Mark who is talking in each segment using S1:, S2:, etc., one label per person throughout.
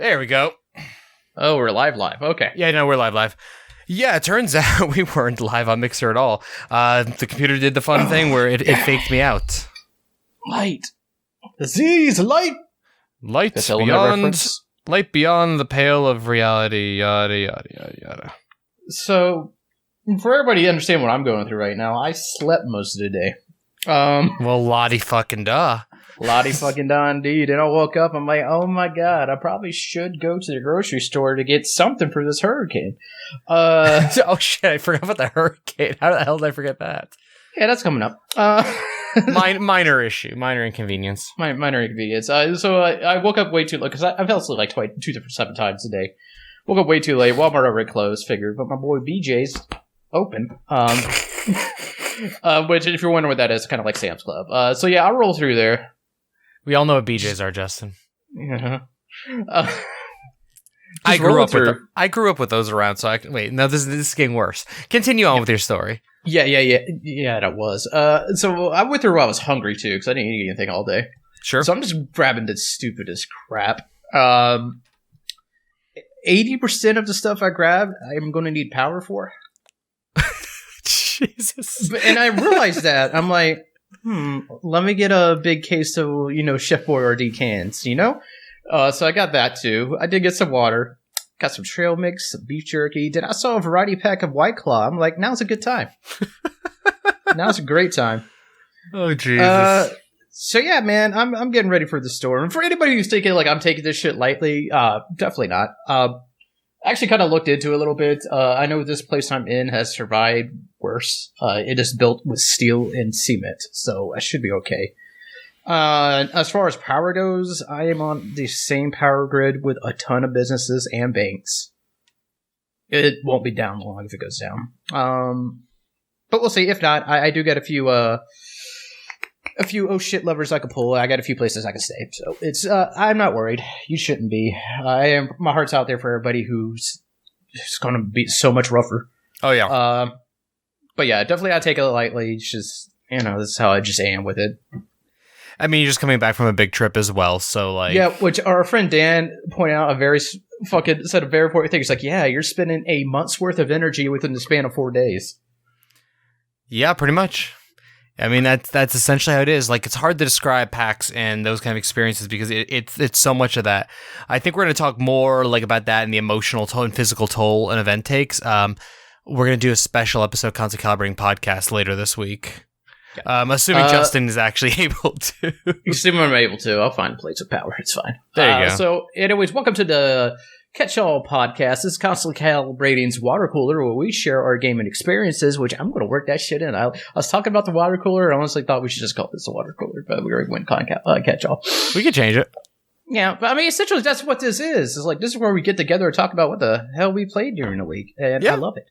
S1: There we go.
S2: Oh, we're live. Okay.
S1: Yeah, no, we're live. Yeah, it turns out we weren't live on Mixer at all. The computer did the fun thing where it faked me out.
S2: Light. Disease, light.
S1: Light beyond the pale of reality, yada, yada, yada, yada.
S2: So, for everybody to understand what I'm going through right now, I slept most of the day.
S1: Well, lottie fucking duh.
S2: Lottie fucking da indeed. And I woke up, I'm like, oh my god, I probably should go to the grocery store to get something for this hurricane.
S1: Oh shit, I forgot about the hurricane. How the hell did I forget that?
S2: Yeah, that's coming up.
S1: Minor issue, minor inconvenience.
S2: Minor inconvenience. So I woke up way too late, because I fell asleep like 7 times a day. Woke up way too late. Walmart already closed, figured, but my boy BJ's open. Which, if you're wondering what that is, kind of like Sam's Club. So yeah, I'll roll through there.
S1: We all know what BJ's are, Justin.
S2: Yeah.
S1: I grew up with those around, so this is getting worse. Continue on with your story.
S2: Yeah, that was. So I went through while I was hungry, too, because I didn't eat anything all day.
S1: Sure.
S2: So I'm just grabbing the stupidest crap. 80% of the stuff I grabbed, I'm going to need power for.
S1: Jesus.
S2: And I realized that. I'm like, let me get a big case of, Chef Boyardee cans, So I got that, too. I did get some water. Got some trail mix, some beef jerky. Then I saw a variety pack of White Claw. I'm like, now's a good time. Now's a great time.
S1: Oh, Jesus.
S2: So yeah, man, I'm getting ready for the storm. And for anybody who's thinking like I'm taking this shit lightly, definitely not. I actually kind of looked into it a little bit. I know this place I'm in has survived worse. It is built with steel and cement, so I should be okay. As far as power goes, I am on the same power grid with a ton of businesses and banks. It won't be down long if it goes down. But we'll see. If not, I do get a few oh shit levers I can pull. I got a few places I can stay. So it's I'm not worried. You shouldn't be. My heart's out there for everybody who's it's going to be so much rougher.
S1: Oh yeah.
S2: But yeah, definitely I take it lightly. It's just this is how I just am with it.
S1: I mean, you're just coming back from a big trip as well, so like...
S2: Yeah, which our friend Dan pointed out said a very important thing. He's like, yeah, you're spending a month's worth of energy within the span of 4 days.
S1: Yeah, pretty much. I mean, that's essentially how it is. Like, it's hard to describe PAX and those kind of experiences because it's so much of that. I think we're going to talk more like about that and the emotional toll and physical toll an event takes. We're going to do a special episode, Constant Calibrating podcast, later this week. Assuming Justin is actually able to.
S2: Assuming I'm able to, I'll find a place of power. It's fine.
S1: There you go.
S2: So, anyways, welcome to the Catch-All Podcast. This is Constantly Calibrating's water cooler, where we share our gaming experiences, which I'm going to work that shit in. I was talking about the water cooler. I honestly thought we should just call this a water cooler, but we already went Catch-All.
S1: We could change it.
S2: Yeah, but I mean, essentially, that's what this is. It's like, this is where we get together and talk about what the hell we played during the week, and I love it.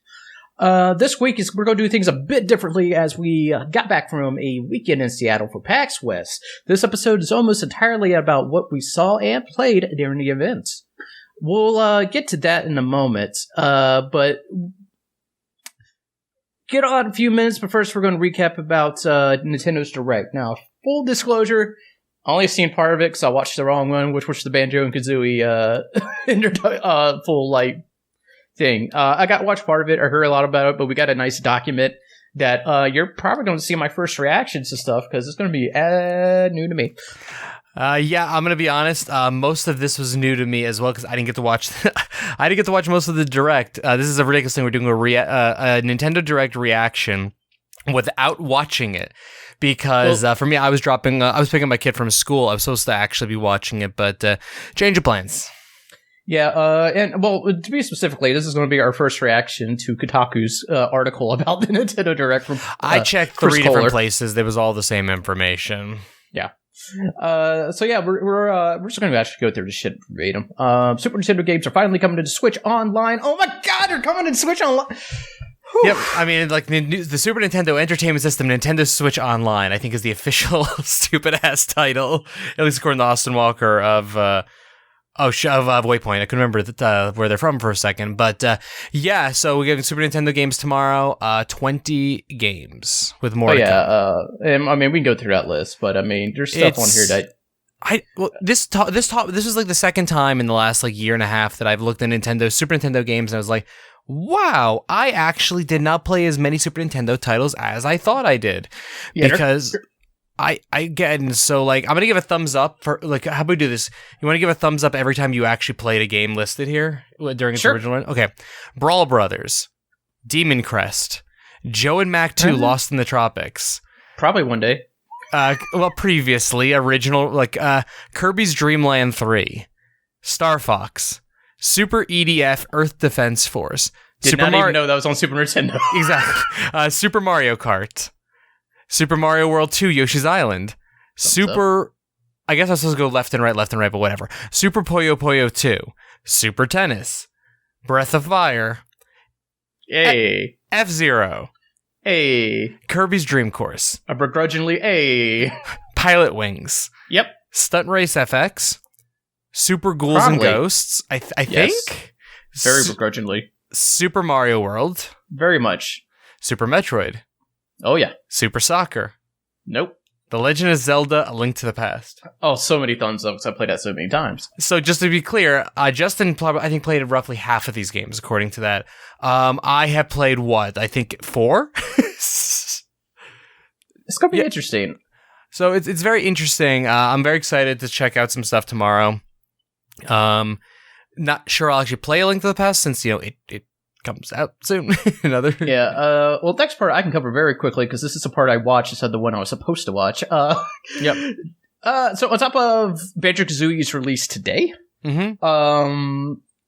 S2: This week we're going to do things a bit differently as we got back from a weekend in Seattle for PAX West. This episode is almost entirely about what we saw and played during the event. We'll get to that in a moment, but get on a few minutes, but first we're going to recap about Nintendo's Direct. Now, full disclosure, I only seen part of it because I watched the wrong one, which was the Banjo and Kazooie full light thing. I got to watch part of it. I heard a lot about it, but we got a nice document that you're probably going to see my first reactions to stuff because it's going to be new to me.
S1: Yeah, I'm gonna be honest. Most of this was new to me as well because I didn't get to watch. I didn't get to watch most of the Direct. This is a ridiculous thing. We're doing a Nintendo Direct reaction without watching it because for me, I was picking up my kid from school. I was supposed to actually be watching it, but change of plans.
S2: Yeah, and well, to be specifically, this is going to be our first reaction to Kotaku's article about the Nintendo Direct.
S1: I checked 3 different places. There was all the same information.
S2: Yeah. So yeah, we're just going to actually go through the shit verbatim. Super Nintendo games are finally coming to Switch Online. Oh my god, they're coming to Switch Online. Whew.
S1: Yep, I mean, like the Super Nintendo Entertainment System, Nintendo Switch Online, I think is the official stupid ass title, at least according to Austin Walker of Waypoint. I couldn't remember where they're from for a second, but yeah. So we're getting Super Nintendo games tomorrow. 20 games with more.
S2: And I mean, we can go through that list, but I mean, there's stuff on here that
S1: This is like the second time in the last like year and a half that I've looked at Super Nintendo games, and I was like, wow, I actually did not play as many Super Nintendo titles as I thought I did. Yeah, because I get, and so like I'm gonna give a thumbs up for like, how about we do this? You want to give a thumbs up every time you actually played a game listed here during its original run? Okay. Brawl Brothers, Demon Crest, Joe and Mac 2 Lost in the Tropics.
S2: Probably one day.
S1: Previously, original, like, Kirby's Dream Land 3, Star Fox, Super EDF Earth Defense Force.
S2: Did not even know that was on Super Nintendo.
S1: Exactly. Super Mario Kart, Super Mario World 2 Yoshi's Island, I guess I was supposed to go left and right, but whatever. Super Puyo Puyo 2, Super Tennis, Breath of Fire,
S2: Hey.
S1: F-Zero,
S2: Hey.
S1: Kirby's Dream Course.
S2: A begrudgingly
S1: Pilot Wings.
S2: Yep.
S1: Stunt Race FX. Super Ghouls and Ghosts. I think.
S2: Very begrudgingly.
S1: Super Mario World.
S2: Very much.
S1: Super Metroid.
S2: Oh, yeah.
S1: Super Soccer.
S2: Nope.
S1: The Legend of Zelda: A Link to the Past.
S2: Oh, so many thumbs up because I played that so many times.
S1: So just to be clear, Justin I think played roughly half of these games, according to that. I have played what? I think 4?
S2: It's going to be interesting.
S1: So it's very interesting. I'm very excited to check out some stuff tomorrow. Not sure I'll actually play A Link to the Past since, it comes out soon.
S2: Yeah. Well, next part I can cover very quickly because this is the part I watched instead of the one I was supposed to watch.
S1: Yep.
S2: So on top of Banjo-Kazooie's release today,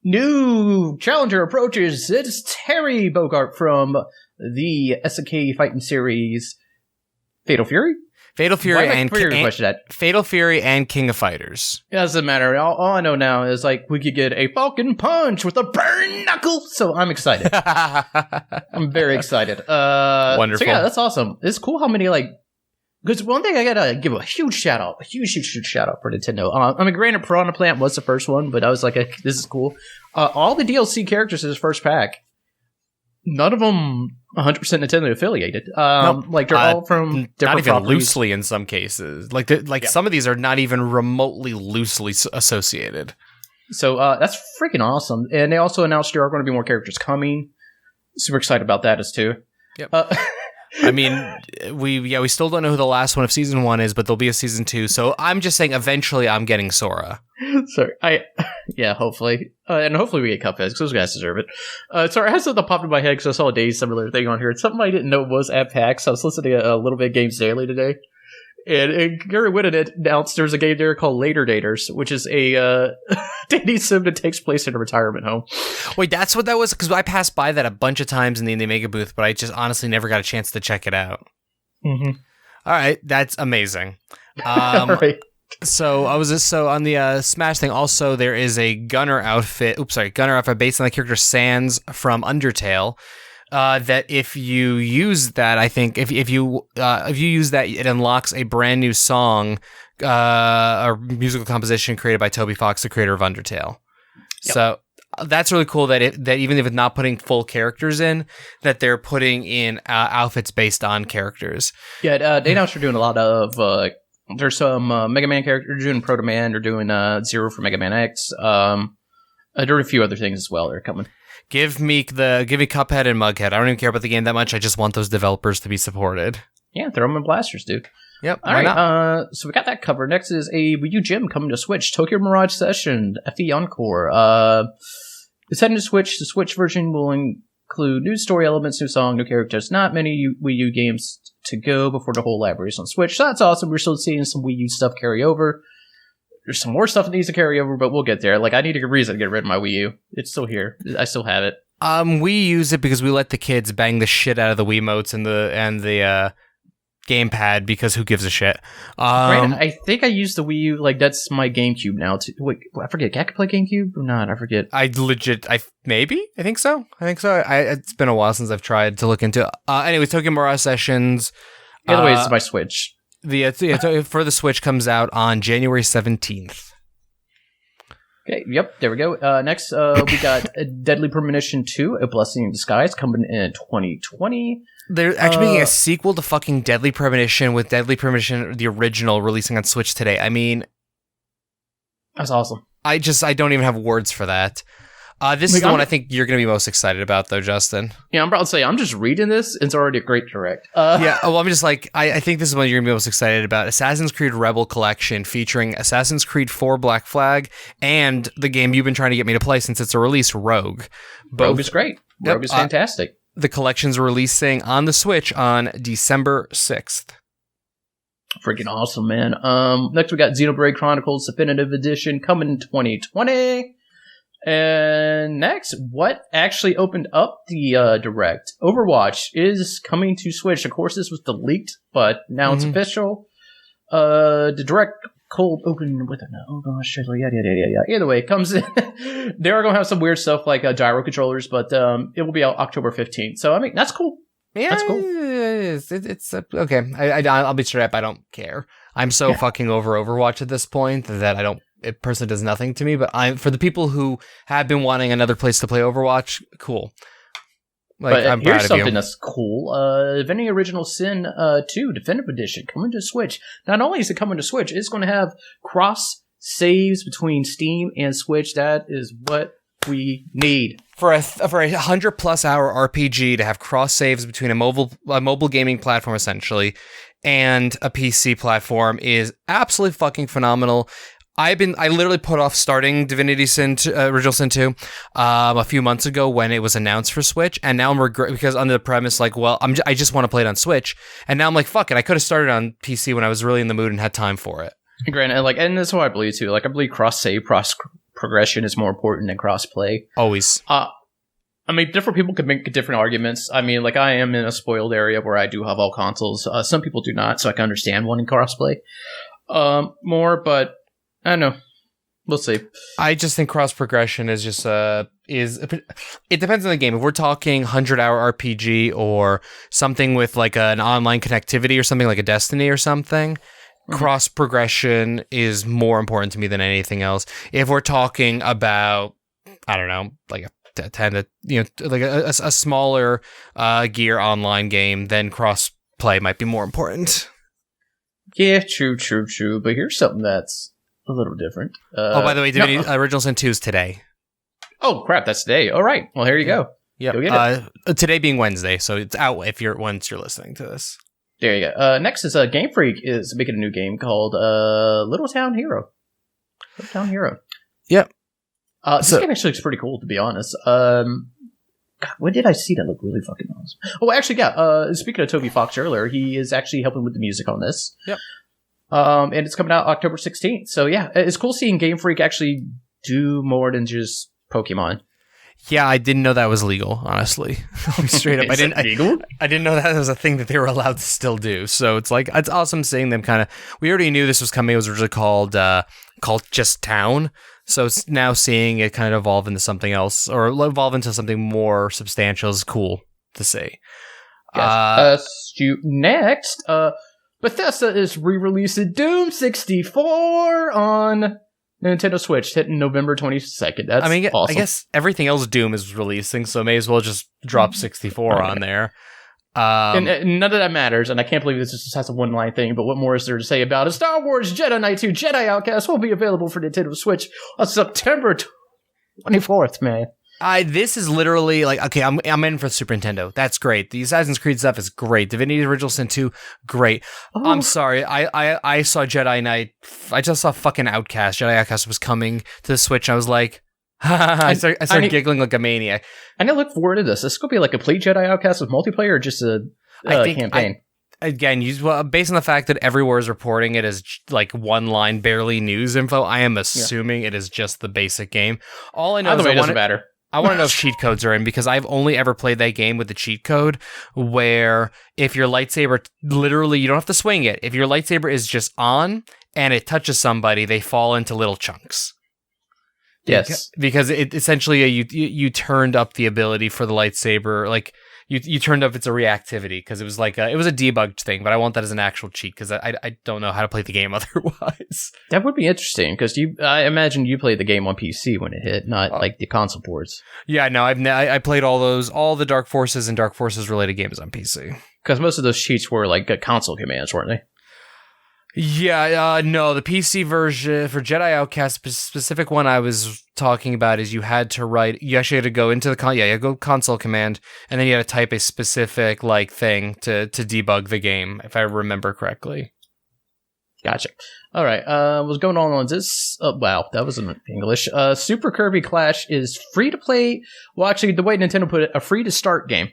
S2: new challenger approaches. It's Terry Bogart from the SNK fighting series Fatal Fury.
S1: Fatal Fury
S2: Fatal Fury
S1: and King of Fighters.
S2: It doesn't matter. All I know now is like we could get a Falcon Punch with a burn knuckle. So I'm excited. I'm very excited.
S1: Wonderful.
S2: So yeah, that's awesome. It's cool how many because one thing I gotta give a huge shout out, a huge shout out for Nintendo. I mean, granted, Piranha Plant was the first one, but I was like, this is cool. All the DLC characters in this first pack, none of them 100% Nintendo affiliated.
S1: Nope.
S2: Like they're all from different
S1: not even
S2: properties.
S1: loosely in some cases. Some of these are not even remotely loosely associated.
S2: So that's freaking awesome. And they also announced there are going to be more characters coming. Super excited about that as too.
S1: Yep. I mean, we still don't know who the last one of season 1 is, but there'll be a season 2. So I'm just saying, eventually, I'm getting Sora.
S2: Sorry, hopefully, and hopefully we get Cuphead because those guys deserve it. Sorry, I had something that popped in my head because I saw a Days similar thing on here. It's something I didn't know was at PAX. I was listening to a little bit of Games Daily today, and Gary Whitten announced there's a game there called Later Daters, which is a dating sim that takes place in a retirement home.
S1: Wait, that's what that was? Because I passed by that a bunch of times in the Indie Mega booth, but I just honestly never got a chance to check it out.
S2: Mm-hmm.
S1: All right, that's amazing.
S2: All right.
S1: So on the Smash thing. Also, there is a Gunner outfit based on the character Sans from Undertale. That if you use that, I think if you use that, it unlocks a brand new song, a musical composition created by Toby Fox, the creator of Undertale. Yep. So that's really cool that even if it's not putting full characters in, that they're putting in outfits based on characters.
S2: Yeah, they announced they're doing a lot of. There's some Mega Man characters. They're doing Proto Man. They're doing Zero for Mega Man X. There are a few other things as well that are coming.
S1: Give me Cuphead and Mughead. I don't even care about the game that much. I just want those developers to be supported.
S2: Yeah, throw them in blasters, dude.
S1: Yep.
S2: All right. So we got that covered. Next is a Wii U Gym coming to Switch. Tokyo Mirage Session, FE Encore. It's heading to Switch. The Switch version will include new story elements, new song, new characters. Not many Wii U games to go before the whole library is on Switch. So that's awesome. We're still seeing some Wii U stuff carry over. There's some more stuff that needs to carry over, but we'll get there. Like, I need a reason to get rid of my Wii U. It's still here. I still have it.
S1: We use it because we let the kids bang the shit out of the Wiimotes and the gamepad because who gives a shit.
S2: Brandon, I think I use the Wii U. Like, that's my GameCube now. Wait, I forget. I can play GameCube or not? I forget.
S1: I think so. It's been a while since I've tried to look into. Anyways, Tokyo Mirage Sessions.
S2: Either way, it's my Switch.
S1: For the Switch comes out on January 17th.
S2: Okay, yep, there we go. Next, we got Deadly Premonition 2, A Blessing in Disguise, coming in 2020.
S1: They're actually making a sequel to fucking Deadly Premonition with Deadly Premonition, the original, releasing on Switch today. I mean,
S2: That's awesome.
S1: I don't even have words for that. This is the one I think you're going to be most excited about, though, Justin.
S2: Yeah, I'm about to say, I'm just reading this. It's already a great direct.
S1: Yeah, well, I'm just like, I think this is one you're going to be most excited about. Assassin's Creed Rebel Collection featuring Assassin's Creed 4 Black Flag and the game you've been trying to get me to play since it's a release, Rogue.
S2: Rogue is great. Rogue is fantastic.
S1: The collection's releasing on the Switch on December 6th.
S2: Freaking awesome, man. Next we got Xenoblade Chronicles Definitive Edition coming in 2020. And next, what actually opened up the Direct? Overwatch is coming to Switch. Of course, this was the leaked, but now it's official. The Direct cold open with oh gosh, yeah. Either way, it comes in. They are going to have some weird stuff like gyro controllers, but it will be out October 15th. So, I mean, that's cool.
S1: Yeah,
S2: that's cool.
S1: It's okay. I'll be straight up. I don't care. I'm so fucking over Overwatch at this point that it personally does nothing to me, but for the people who have been wanting another place to play Overwatch, cool. Like,
S2: but
S1: I'm
S2: here's
S1: proud of
S2: something
S1: you.
S2: that's cool. Vending Original Sin 2 Definitive Edition coming to Switch. Not only is it coming to Switch, it's going to have cross saves between Steam and Switch. That is what we need.
S1: For a 100+ hour RPG to have cross saves between a mobile gaming platform essentially and a PC platform is absolutely fucking phenomenal. I literally put off starting Divinity Sin Original Sin 2 a few months ago when it was announced for Switch, and now I'm because under the premise like, well, I just want to play it on Switch, and now I'm like, fuck it, I could have started on PC when I was really in the mood and had time for it.
S2: Granted, and that's what I believe too. Like, I believe cross save, progression is more important than cross play.
S1: Always.
S2: I mean, different people could make different arguments. I mean, like, I am in a spoiled area where I do have all consoles. Some people do not, so I can understand wanting crossplay more, but I don't know. We'll see.
S1: I just think cross progression is just it depends on the game. If we're talking 100-hour RPG or something with like an online connectivity or something like a Destiny or something, cross progression is more important to me than anything else. If we're talking about, I don't know, like a 10 to, like a smaller gear online game, then cross play might be more important.
S2: Yeah, true. But here's something that's a little different.
S1: By the way, Original Sin 2 is today.
S2: Oh crap, that's today. All right. Well, here you go.
S1: Yeah.
S2: Go get it.
S1: Today being Wednesday, so it's out once you're listening to this.
S2: There you go. Next is Game Freak is making a new game called Little Town Hero. Little Town Hero.
S1: Yep.
S2: This game actually looks pretty cool, to be honest. God, what did I see that looked really fucking awesome? Oh, actually, yeah. Speaking of Toby Fox earlier, he is actually helping with the music on this.
S1: Yep.
S2: And it's coming out October 16th. So yeah, it's cool seeing Game Freak actually do more than just Pokemon.
S1: Yeah, I didn't know that was legal, honestly. Straight up. I didn't know that was a thing that they were allowed to still do. So it's like, it's awesome seeing them kind of, we already knew this was coming. It was originally called just Town. So it's now seeing it kind of evolve into something else or evolve into something more substantial is cool to see.
S2: Yes. Next, Bethesda is re-releasing Doom 64 on Nintendo Switch, hitting November 22nd. That's awesome.
S1: I guess everything else Doom is releasing, so may as well just drop 64 on there.
S2: And none of that matters, and I can't believe this just has a one-line thing, but what more is there to say about it? Star Wars Jedi Knight 2 Jedi Outcast will be available for Nintendo Switch on September 24th, man.
S1: This is literally like, okay, I'm in for Super Nintendo. That's great. The Assassin's Creed stuff is great. Divinity Original Sin 2, great. Oh. I'm sorry. I saw Jedi Knight. I just saw fucking Outcast. Jedi Outcast was coming to the Switch. I was like, I started giggling like a maniac.
S2: And I look forward to this. This is going to be like a complete Jedi Outcast with multiplayer or just a campaign?
S1: Again, based on the fact that everywhere is reporting it as like one line, barely news info, I am assuming it is just the basic game. All I know is
S2: it doesn't matter.
S1: I want to know if cheat codes are in because I've only ever played that game with the cheat code where if your lightsaber, literally, you don't have to swing it. If your lightsaber is just on and it touches somebody, they fall into little chunks.
S2: Yes.
S1: Because it essentially, you turned up the ability for the lightsaber, like you turned up its reactivity because it was like it was a debugged thing, but I want that as an actual cheat because I don't know how to play the game otherwise.
S2: That would be interesting because I imagine you played the game on PC when it hit, not like the console ports.
S1: Yeah, no, I played all the Dark Forces and Dark Forces related games on PC
S2: because most of those cheats were like console commands, weren't they?
S1: No, the PC version for Jedi Outcast, specific one I was talking about is you actually had to go into the go console command, and then you had to type a specific thing to debug the game, if I remember correctly.
S2: Gotcha. All right. What's going on this? Wow, that was in English. Super Kirby Clash is free to play. Well, actually, the way Nintendo put it, a free to start game.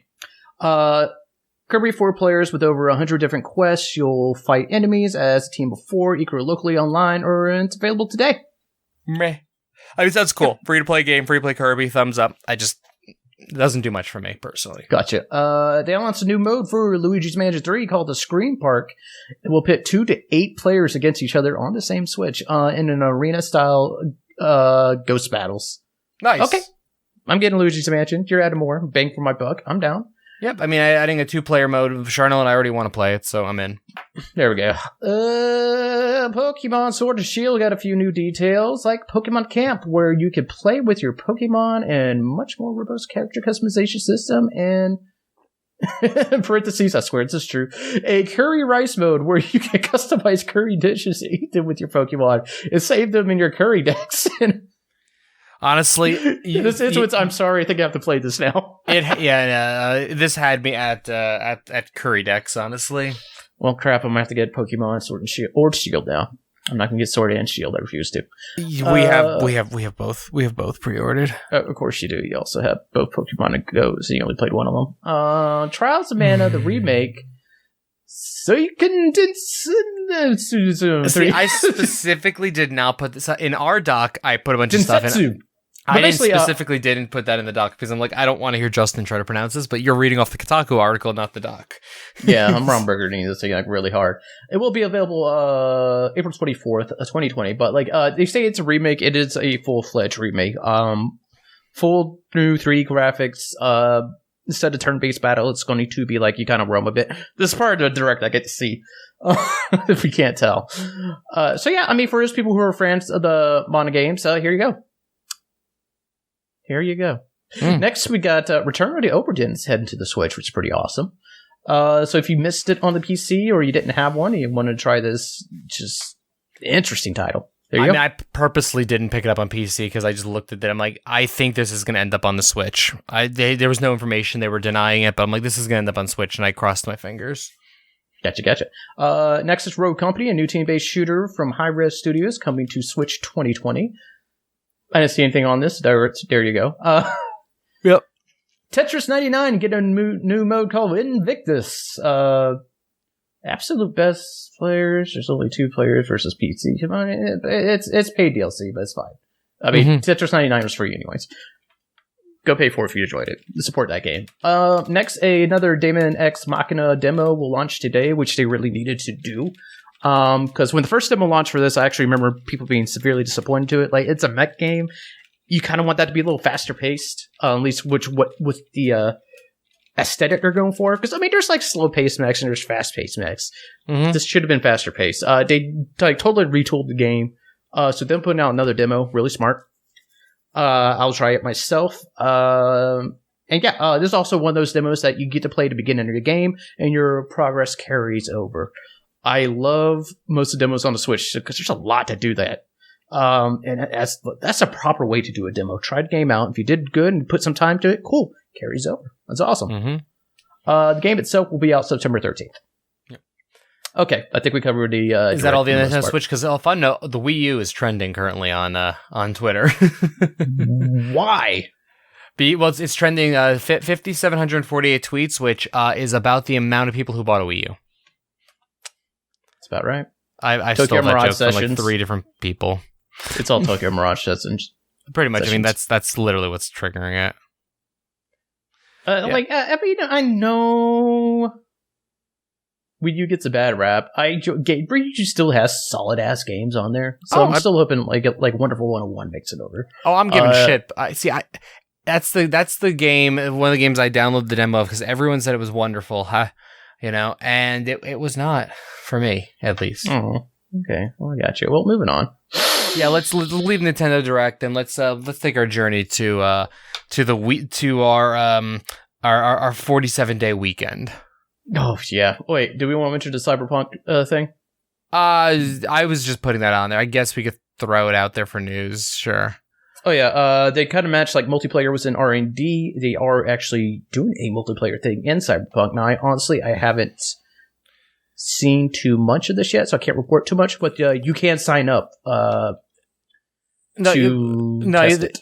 S2: Kirby 4 players with over 100 different quests. You'll fight enemies as a team of 4, equal locally online, or it's available today.
S1: Meh. I mean, that's cool. Free to play game, free to play Kirby, thumbs up. It doesn't do much for me, personally.
S2: Gotcha. They announced a new mode for Luigi's Mansion 3 called the Scream Park. It will pit 2 to 8 players against each other on the same Switch in an arena-style ghost battles.
S1: Nice.
S2: Okay. I'm getting Luigi's Mansion. You're adding more. Bang for my buck. I'm down.
S1: Yep, I mean, adding a 2-player mode, Charnel and I already want to play it, so I'm in.
S2: There we go. Pokemon Sword and Shield got a few new details, like Pokemon Camp, where you can play with your Pokemon and much more robust character customization system, and parentheses, I swear this is true, a curry rice mode where you can customize curry dishes to eat them with your Pokemon and save them in your curry decks.
S1: Honestly,
S2: I'm sorry. I think I have to play this now.
S1: This had me at curry decks. Honestly,
S2: well, crap. I'm gonna have to get Pokemon Sword and Shield or Shield now. I'm not gonna get Sword and Shield. I refuse to.
S1: We have both. We have both pre-ordered.
S2: Of course you do. You also have both Pokemon and Go, so you only played one of them. Trials of Mana, the remake. So you can.
S1: See, I specifically did not put this in our doc. I put a bunch of stuff in. I specifically didn't put that in the doc because I'm like, I don't want to hear Justin try to pronounce this, but you're reading off the Kotaku article, not the doc.
S2: Yeah, I'm Rombergering this thing really hard. It will be available April 24th, 2020, but they say it's a remake. It is a full-fledged remake. Full new 3D graphics. Instead of turn-based battle, it's going to be you kind of roam a bit. This is part of the direct I get to see, if we can't tell. So yeah, I mean, for those people who are fans of the Mana games, here you go. Here you go. Next, we got Return of the Oberdins heading to the Switch, which is pretty awesome. So if you missed it on the PC or you didn't have one and you wanted to try this, just interesting title. There you go.
S1: I purposely didn't pick it up on PC because I just looked at it. I'm like, I think this is going to end up on the Switch. There was no information. They were denying it, but I'm like, this is going to end up on Switch, and I crossed my fingers.
S2: Gotcha. Next is Rogue Company, a new team-based shooter from Hi-Res Studios coming to Switch 2020. I didn't see anything on this. There you go.
S1: Yep.
S2: Tetris 99 get a new mode called Invictus. Absolute best players. There's only 2 players versus PC. Come on, it's paid DLC, but it's fine. I mean, Tetris 99 was free anyways. Go pay for it if you enjoyed it. Support that game. Next, another Daemon X Machina demo will launch today, which they really needed to do. Because when the first demo launched for this, I actually remember people being severely disappointed to it. It's a mech game. You kind of want that to be a little faster paced, at least with the aesthetic they're going for. Because I mean, there's slow paced mechs and there's fast paced mechs. This should have been faster paced. They totally retooled the game. So them putting out another demo, really smart. I'll try it myself. And yeah, this is also one of those demos that you get to play at the beginning of the game, and your progress carries over. I love most of the demos on the Switch because there's a lot to do that. And that's a proper way to do a demo. Try the game out. If you did good and put some time to it, cool. Carries over. That's awesome. The game itself will be out September 13th. Yep. Okay, I think we covered the...
S1: is that all the Nintendo Switch? Because fun note, the Wii U is trending currently on Twitter.
S2: Why?
S1: Well, it's trending 5,748 tweets, which is about the amount of people who bought a Wii U.
S2: About right.
S1: I stole that joke from 3 different people.
S2: It's all Tokyo Mirage sessions.
S1: Pretty much. Sessions. I mean, that's literally what's triggering it.
S2: I mean, I know Wii U gets a bad rap. Wii U still has solid ass games on there, so I'm still hoping Wonderful 101 makes it over.
S1: Oh, I'm giving shit. That's the game. One of the games I downloaded the demo of because everyone said it was wonderful. And it was not for me, at least.
S2: Oh, okay. Well, I got you. Well, moving on.
S1: Yeah, let's leave Nintendo Direct and let's take our journey to our 47-day weekend.
S2: Oh yeah. Wait, do we want to mention the Cyberpunk thing?
S1: I was just putting that on there. I guess we could throw it out there for news. Sure.
S2: Oh yeah, they kind of matched, like, multiplayer was in R&D. They are actually doing a multiplayer thing in Cyberpunk. Now, I haven't seen too much of this yet, so I can't report too much, but you can sign up to test it.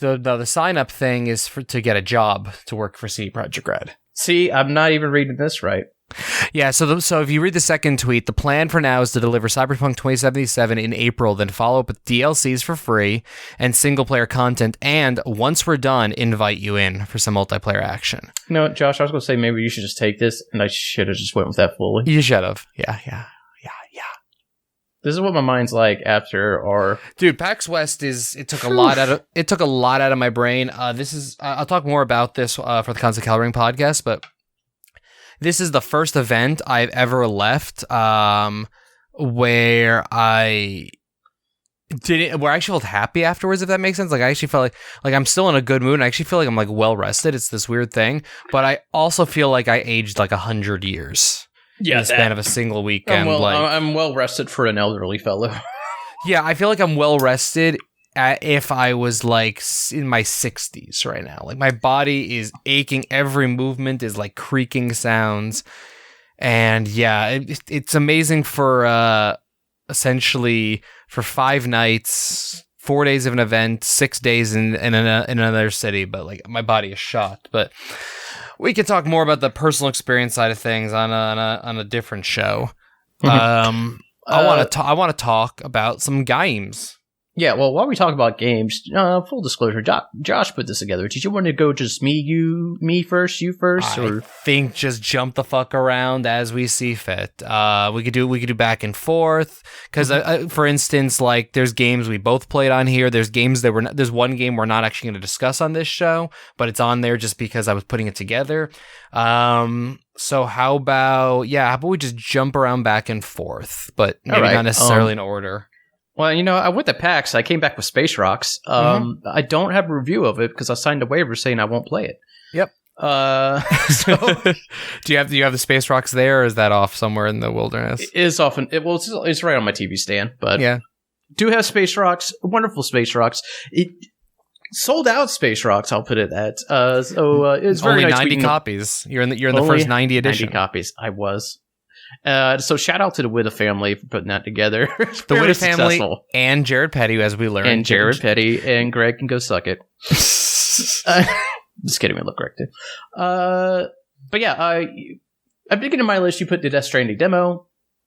S1: The sign up thing is to get a job to work for CD Projekt Red.
S2: See, I'm not even reading this right.
S1: Yeah, so if you read the second tweet, the plan for now is to deliver Cyberpunk 2077 in April, then follow up with DLCs for free and single-player content, and once we're done, invite you in for some multiplayer action.
S2: You know what, Josh, I was going to say maybe you should just take this, and I should have just went with that fully.
S1: You should have. Yeah.
S2: This is what my mind's like after our...
S1: Dude, PAX West it took a lot out of my brain. I'll talk more about this for the Constant Calibrating podcast, but this is the first event I've ever left where I actually felt happy afterwards, if that makes sense. Like, I actually felt like I'm still in a good mood, and I actually feel like I'm like well rested. It's this weird thing, but I also feel like I aged like 100 years.
S2: Yeah,
S1: in the span of a single weekend.
S2: I'm well rested for an elderly fellow.
S1: Yeah, I feel like I'm well rested if I was like in my 60s right now. Like, my body is aching. Every movement is like creaking sounds. And yeah, it's amazing for essentially for 5 nights, 4 days of an event, 6 days in another city. But like, my body is shot. But we can talk more about the personal experience side of things on a different show. I want to talk about some games.
S2: Yeah, well, while we talk about games, full disclosure, Josh put this together. Did you want to go just me first, you first, or?
S1: I think just jump the fuck around as we see fit. We could do back and forth because, for instance, like, there's games we both played on here. There's games that there's one game we're not actually going to discuss on this show, but it's on there just because I was putting it together. So how about we just jump around back and forth, but maybe not necessarily in order.
S2: Well, I went to PAX. I came back with Space Rocks. I don't have a review of it because I signed a waiver saying I won't play it.
S1: Yep. So do you have the Space Rocks there, or is that off somewhere in the wilderness?
S2: It is often. It's right on my TV stand. But
S1: yeah,
S2: do have Space Rocks. Wonderful Space Rocks. It sold out Space Rocks. I'll put it at. It's very
S1: only
S2: nice
S1: 90 copies. You're in the first 90 edition.
S2: 90 copies. I was. So shout out to the Witta family for putting that together.
S1: The Witta family and Jared Petty, as we learned.
S2: And Jared Petty and Greg can go suck it. Just kidding, we look Greg too. But yeah, I'm thinking in my list you put the Death Stranding demo.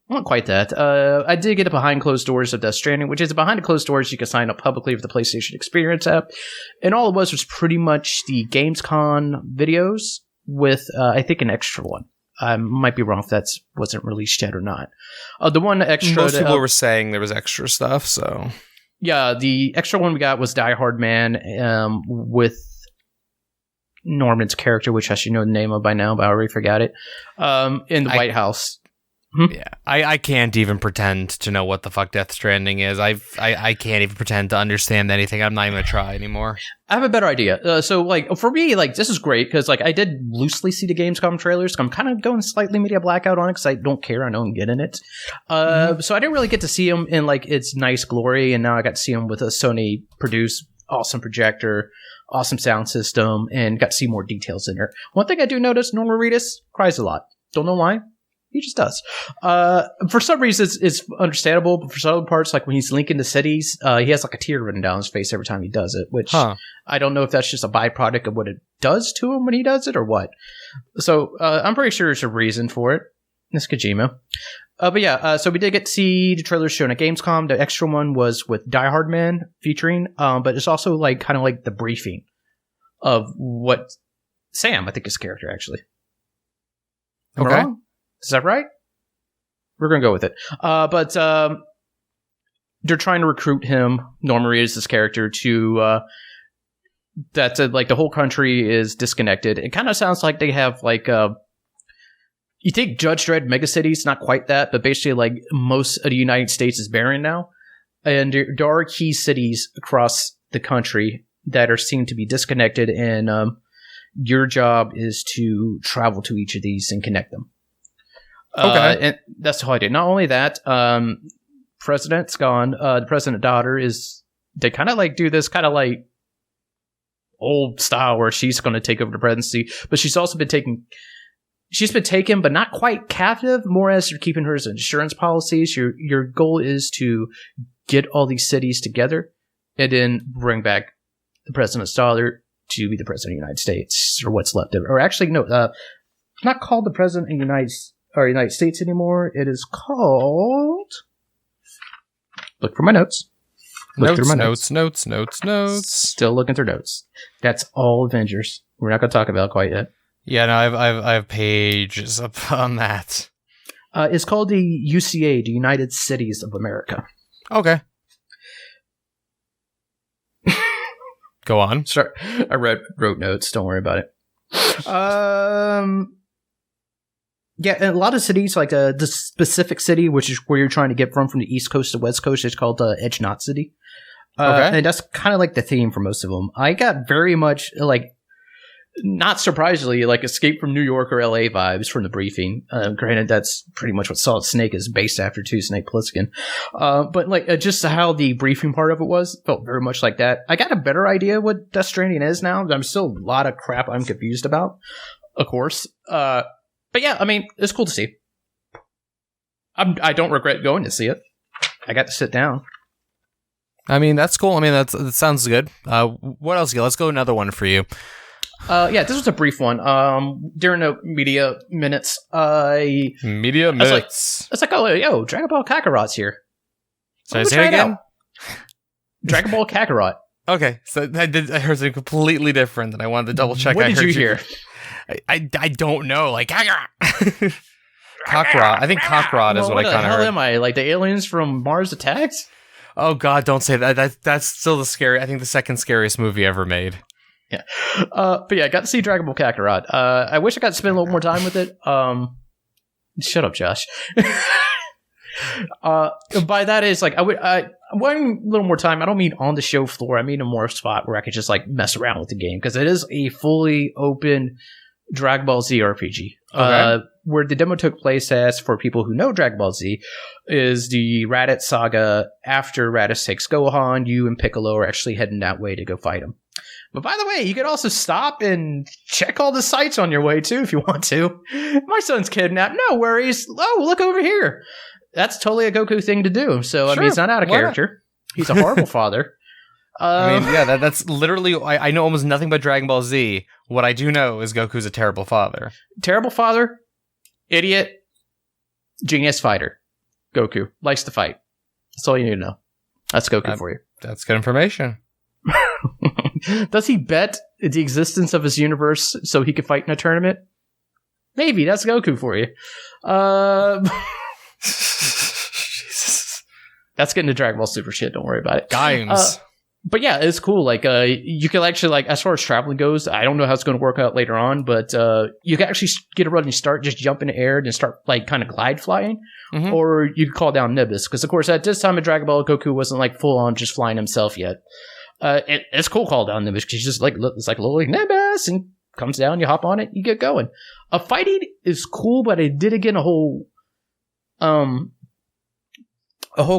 S2: Not quite that. I did get a behind closed doors of Death Stranding, which is behind closed doors. You can sign up publicly for the PlayStation Experience app. And all it was pretty much the Gamescom videos with, I think, an extra one. I might be wrong if that wasn't released yet or not. The one extra...
S1: Most people were saying there was extra stuff, so...
S2: Yeah, the extra one we got was Die Hard Man with Norman's character, which I should know the name of by now, but I already forgot it, in the White House.
S1: Yeah, I can't even pretend to know what the fuck Death Stranding is. I can't even pretend to understand anything. I'm not even gonna try anymore.
S2: I have a better idea. So, like, for me, like, this is great because, like, I did loosely see the Gamescom trailers. I'm kind of going slightly media blackout on it because I don't care. I know I'm getting it. So I didn't really get to see them in, like, its nice glory, and now I got to see them with a Sony produced awesome projector, awesome sound system, and got to see more details in there. One thing I do notice, Norman Reedus cries a lot. Don't know why. He just does. For some reasons, it's understandable, but for some other parts, like when he's linking the cities, he has like a tear running down his face every time he does it, which I don't know if that's just a byproduct of what it does to him when he does it or what. So I'm pretty sure there's a reason for it. It's Kojima. But yeah, so we did get to see the trailers shown at Gamescom. The extra one was with Die Hard Man featuring, but it's also like kind of like the briefing of what Sam, I think his character actually. Am I wrong? Is that right? We're going to go with it. But they're trying to recruit him, Norman Reedus' character, to like the whole country is disconnected. It kind of sounds like they have like you think Judge Dredd megacities, not quite that, but basically like most of the United States is barren now. And there are key cities across the country that are seen to be disconnected, and your job is to travel to each of these and connect them. And that's how I did. Not only that, president's gone. The president daughter they kind of like do this kind of like old style where she's going to take over the presidency, but she's also been taken, but not quite captive, more as they're keeping her as insurance policies. Your goal is to get all these cities together and then bring back the president's daughter to be the president of the United States, or what's left of it. Or actually, no, not called the president of the United States anymore. It is called... Look for my notes.
S1: Notes.
S2: Still looking through notes. That's all Avengers. We're not going to talk about it quite yet.
S1: Yeah, no, I have pages up on that.
S2: It's called the UCA, the United Cities of America.
S1: Okay. Go on.
S2: Sorry, I wrote notes. Don't worry about it. Yeah, and a lot of cities, like the specific city, which is where you're trying to get from the East Coast to West Coast, is called Edge Knot City. Okay. And that's kind of like the theme for most of them. I got very much, like, not surprisingly, like Escape from New York or LA vibes from the briefing. Granted, that's pretty much what Solid Snake is based after, too, Snake Plissken. But like just how the briefing part of it was, felt very much like that. I got a better idea what Death Stranding is now. I'm still a lot of crap I'm confused about, of course. But yeah, I mean, it's cool to see. I don't regret going to see it. I got to sit down.
S1: I mean, that's cool. I mean, that sounds good. What else? Let's go another one for you.
S2: Yeah, this was a brief one. During the media minutes,
S1: I was
S2: like, oh, yo, Dragon Ball Kakarot's here.
S1: So say it again?
S2: Dragon Ball Kakarot.
S1: Okay, so I heard something completely different, and I wanted to double check.
S2: What did you hear?
S1: I don't know, like Kakarot. I think Kakarot is what I kind of heard.
S2: What the hell am I? Like the aliens from Mars Attacks?
S1: Oh God, don't say that. That's still I think the second scariest movie ever made.
S2: Yeah. But yeah, I got to see Dragon Ball Kakarot. I wish I got to spend a little more time with it. Shut up, Josh. By that is like I want a little more time. I don't mean on the show floor. I mean a more spot where I could just like mess around with the game, because it is a fully open Dragon Ball Z RPG. Okay. Where the demo took place, as for people who know Dragon Ball Z, is the Raditz saga. After Raditz takes Gohan, you and Piccolo are actually heading that way to go fight him. But by the way, you could also stop and check all the sites on your way too if you want to. My son's kidnapped. No worries. Oh, look over here. That's totally a Goku thing to do. So, sure, I mean, he's not out of character. He's a horrible father.
S1: I mean, yeah, that's literally... I know almost nothing about Dragon Ball Z. What I do know is Goku's a terrible father.
S2: Terrible father, idiot, genius fighter. Goku likes to fight. That's all you need to know. That's Goku for you.
S1: That's good information.
S2: Does he bet the existence of his universe so he could fight in a tournament? Maybe. That's Goku for you. Jesus. That's getting to Dragon Ball Super shit. Don't worry about it.
S1: Games.
S2: But yeah, it's cool. Like, you can actually, like, as far as traveling goes, I don't know how it's going to work out later on, but you can actually get a running start, just jump in the air and start, like, kind of glide flying. Mm-hmm. Or you can call down Nimbus. Because, of course, at this time in Dragon Ball, Goku wasn't, like, full on just flying himself yet. It's cool call down Nimbus, because you just, like, look, it's like, little Nimbus, and comes down, you hop on it, you get going. Fighting is cool, but it did again a whole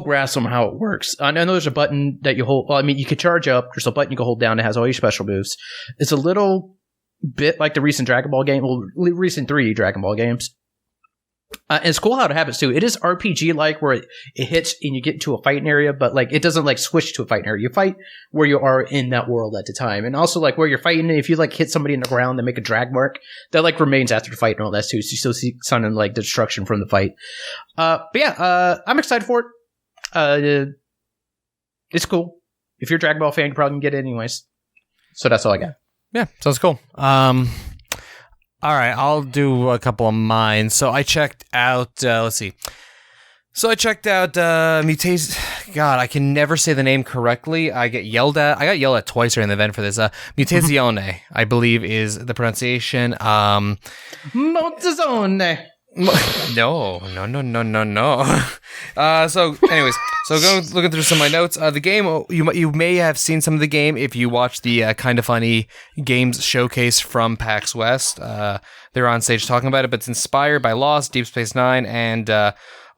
S2: grasp on how it works. I know there's a button that you hold. Well, I mean, you can charge up. There's a button you can hold down that has all your special moves. It's a little bit like the recent Dragon Ball game, well, recent 3 Dragon Ball games. And it's cool how it happens too. It is RPG-like, where it hits and you get into a fighting area, but like it doesn't like switch to a fighting area. You fight where you are in that world at the time, and also like where you're fighting. If you like hit somebody in the ground, they make a drag mark that like remains after the fight and all that too. So you still see some of like the destruction from the fight. But yeah, I'm excited for it. It's cool. If you're a Dragon Ball fan, you probably can get it anyways. So that's all I got.
S1: Yeah, sounds cool. All right, I'll do a couple of mine. So I checked out, let's see. So I checked out Mutation. God, I can never say the name correctly. I got yelled at twice during the event for this. Mutazione, I believe, is the pronunciation.
S2: Mutazione.
S1: No. So, anyways, going looking through some of my notes. The game, you may have seen some of the game if you watch the kind of funny games showcase from PAX West. They're on stage talking about it, but it's inspired by Lost, Deep Space Nine, and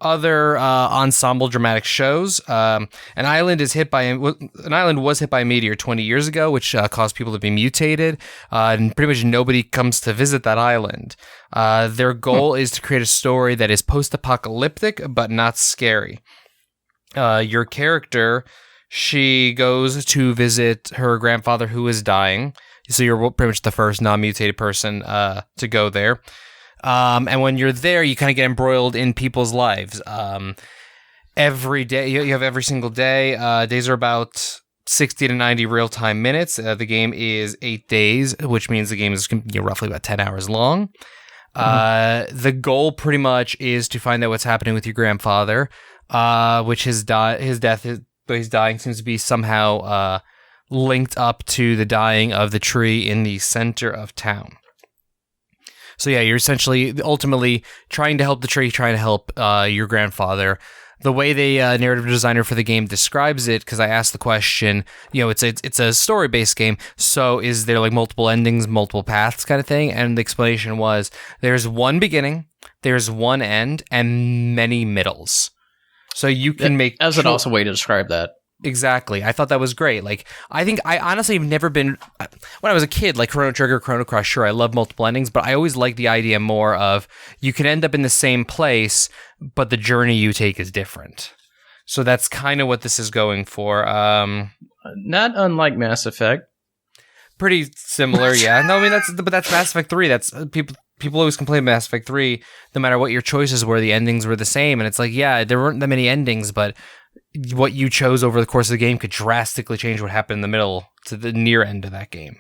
S1: other ensemble dramatic shows. An island was hit by a meteor 20 years ago, which caused people to be mutated, and pretty much nobody comes to visit that island. Their goal is to create a story that is post-apocalyptic but not scary. Your character, she goes to visit her grandfather who is dying, so you're pretty much the first non-mutated person to go there. And when you're there, you kind of get embroiled in people's lives. Every day, you have every single day. Days are about 60 to 90 real-time minutes. The game is 8 days, which means the game is roughly about 10 hours long. The goal pretty much is to find out what's happening with your grandfather, which he's dying seems to be somehow linked up to the dying of the tree in the center of town. So yeah, you're essentially ultimately trying to help the tree, trying to help your grandfather. The way the narrative designer for the game describes it, because I asked the question, it's a story-based game, so is there like multiple endings, multiple paths kind of thing? And the explanation was there's one beginning, there's one end, and many middles. So you can make...
S2: That's an awesome way to describe that.
S1: Exactly. I thought that was great. Like, I think I honestly have never been, when I was a kid, like Chrono Trigger, Chrono Cross, sure, I love multiple endings, but I always liked the idea more of you can end up in the same place, but the journey you take is different. So that's kind of what this is going for.
S2: Not unlike Mass Effect.
S1: Pretty similar, yeah. No, I mean, that's Mass Effect 3. That's people always complain about Mass Effect 3, no matter what your choices were, the endings were the same. And it's like, yeah, there weren't that many endings, but what you chose over the course of the game could drastically change what happened in the middle to the near end of that game.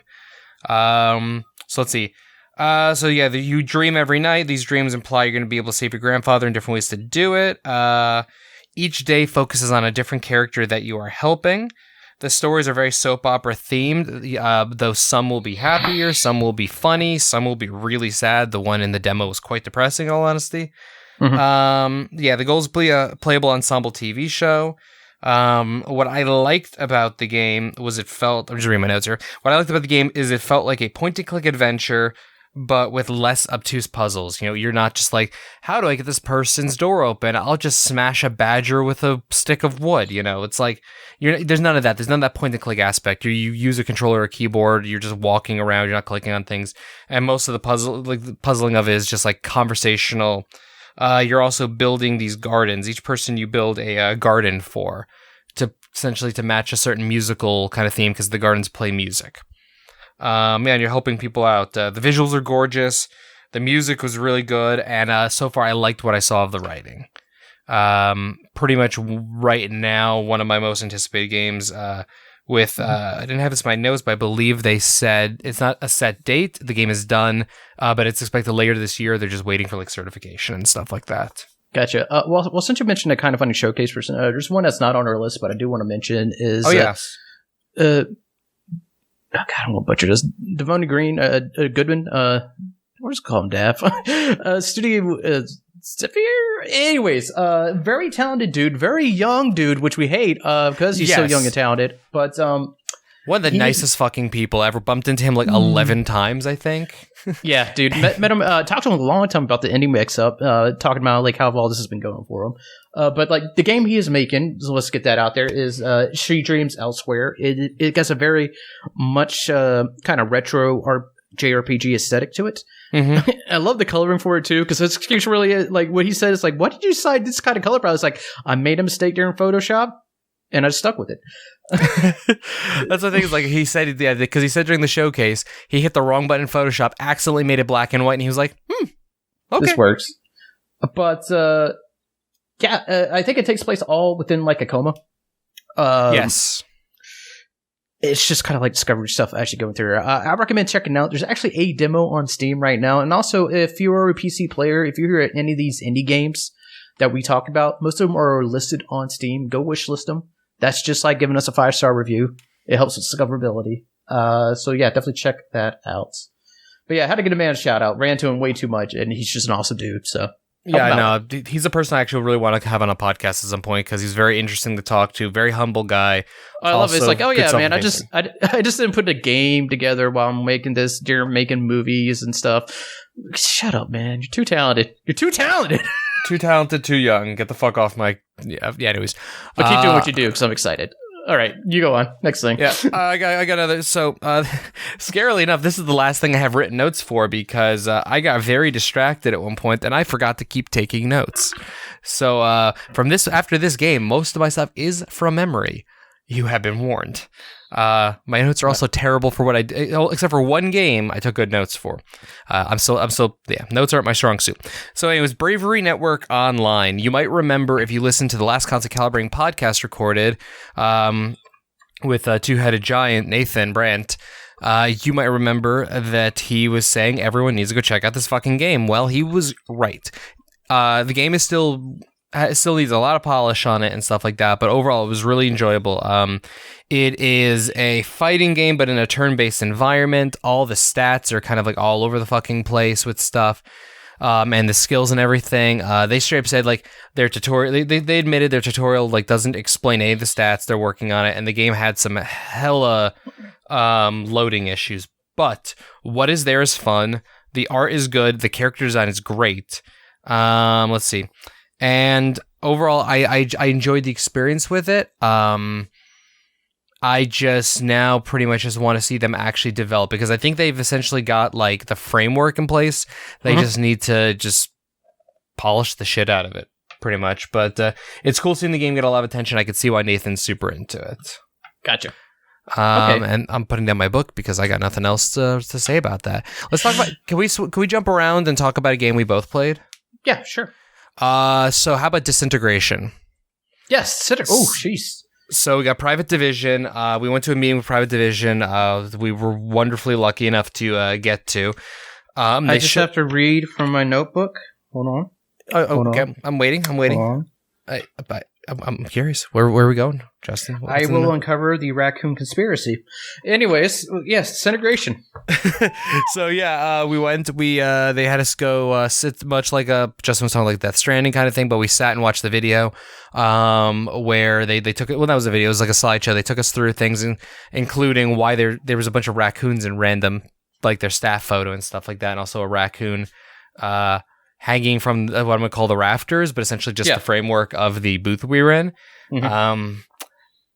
S1: So let's see. So yeah, you dream every night. These dreams imply you're going to be able to save your grandfather in different ways to do it. Each day focuses on a different character that you are helping. The stories are very soap opera themed, though some will be happier, some will be funny, some will be really sad. The one in the demo was quite depressing, in all honesty. Mm-hmm. The goal is to play a playable ensemble TV show. What I liked about the game was I'm just reading my notes here. What I liked about the game is it felt like a point-and-click adventure, but with less obtuse puzzles. You're not just like, how do I get this person's door open? I'll just smash a badger with a stick of wood. It's like, there's none of that. There's none of that point-and-click aspect. You use a controller or a keyboard. You're just walking around. You're not clicking on things. And most of the puzzling of it is just like conversational. You're also building these gardens. Each person you build a garden for, to essentially to match a certain musical kind of theme, because the gardens play music. You're helping people out. The visuals are gorgeous. The music was really good, and so far I liked what I saw of the writing. Pretty much right now, one of my most anticipated games. I didn't have this in my notes, but I believe they said it's not a set date. The game is done, but it's expected later this year. They're just waiting for like certification and stuff like that.
S2: Gotcha. Well, since you mentioned a kind of funny showcase person, there's one that's not on our list, but I do want to mention is.
S1: Oh yes.
S2: God, I don't want to butcher this. Devoni Green, Goodman. What does it call him, Daff? Studio. Anyways, very talented dude, very young dude, which we hate because he's so young and talented. But
S1: one of the nicest fucking people ever. Bumped into him like 11 times, I think.
S2: Yeah, dude. Met him. Talked to him a long time about the indie mix-up. Talking about like how all this has been going for him. But like the game he is making, so let's get that out there, is She Dreams Elsewhere. It gets a very much kind of retro JRPG aesthetic to it. Mm-hmm. I love the coloring for it too, because it's really like what he said is like, "What did you decide this kind of color palette?" I was like, "I made a mistake during Photoshop, and I stuck with it."
S1: That's the thing, is like he said, yeah, because he said during the showcase he hit the wrong button in Photoshop, accidentally made it black and white, and he was like, okay,
S2: this works. But I think it takes place all within like a coma.
S1: Yes.
S2: It's just kind of like discovery stuff actually going through. I recommend checking out. There's actually a demo on Steam right now. And also, if you're a PC player, if you're at any of these indie games that we talk about, most of them are listed on Steam. Go wishlist them. That's just like giving us a 5-star review. It helps with discoverability. So yeah, definitely check that out. But yeah, I had to give a man a shout out. Ran to him way too much, and he's just an awesome dude. So
S1: Yeah, no, he's a person I actually really want to have on a podcast at some point because he's very interesting to talk to, very humble guy.
S2: I love it. It's like, oh yeah, man, I just didn't put a game together while I'm making this. You're making movies and stuff. Shut up, man. You're too talented. Too talented,
S1: too young. Get the fuck off my... Yeah, anyways.
S2: But keep doing what you do because I'm excited. All right, you go on. Next thing.
S1: Yeah, I got another. So, scarily enough, this is the last thing I have written notes for because I got very distracted at one point and I forgot to keep taking notes. So, after this game, most of my stuff is from memory. You have been warned. My notes are also terrible for what I did, except for one game I took good notes for. Notes aren't my strong suit. So anyways, Bravery Network Online. You might remember if you listened to the last Constant Calibrating podcast recorded with two-headed giant Nathan Brandt, you might remember that he was saying everyone needs to go check out this fucking game. Well, he was right. The game is still needs a lot of polish on it and stuff like that, but overall it was really enjoyable. It is a fighting game, but in a turn-based environment. All the stats are kind of like all over the fucking place with stuff, and the skills and everything. They straight up said like their tutorial. They admitted their tutorial like doesn't explain any of the stats. They're working on it, and the game had some hella loading issues. But what is there is fun. The art is good. The character design is great. Let's see. And overall, I enjoyed the experience with it. I just now pretty much just want to see them actually develop because I think they've essentially got like the framework in place. They just need to just polish the shit out of it, pretty much. But it's cool seeing the game get a lot of attention. I could see why Nathan's super into it.
S2: Gotcha.
S1: Okay. And I'm putting down my book because I got nothing else to say about that. Let's talk about. Can we jump around and talk about a game we both played?
S2: Yeah, sure.
S1: So how about Disintegration?
S2: Yes. Oh, jeez.
S1: So we got Private Division. We went to a meeting with Private Division. We were wonderfully lucky enough to get to.
S2: I just have to read from my notebook. Hold on.
S1: Okay. I'm waiting.
S2: Hold on.
S1: I'm curious. Where are we going, Justin?
S2: I will uncover the raccoon conspiracy. Anyways, yes, Disintegration.
S1: So yeah, we went. They had us go sit much like Justin was talking like Death Stranding kind of thing, but we sat and watched the video. Where they took it. Well, that was a video. It was like a slideshow. They took us through things, including why there was a bunch of raccoons in random, like their staff photo and stuff like that, and also a raccoon. Hanging from what I'm going to call the rafters, but essentially just the framework of the booth we were in. Mm-hmm.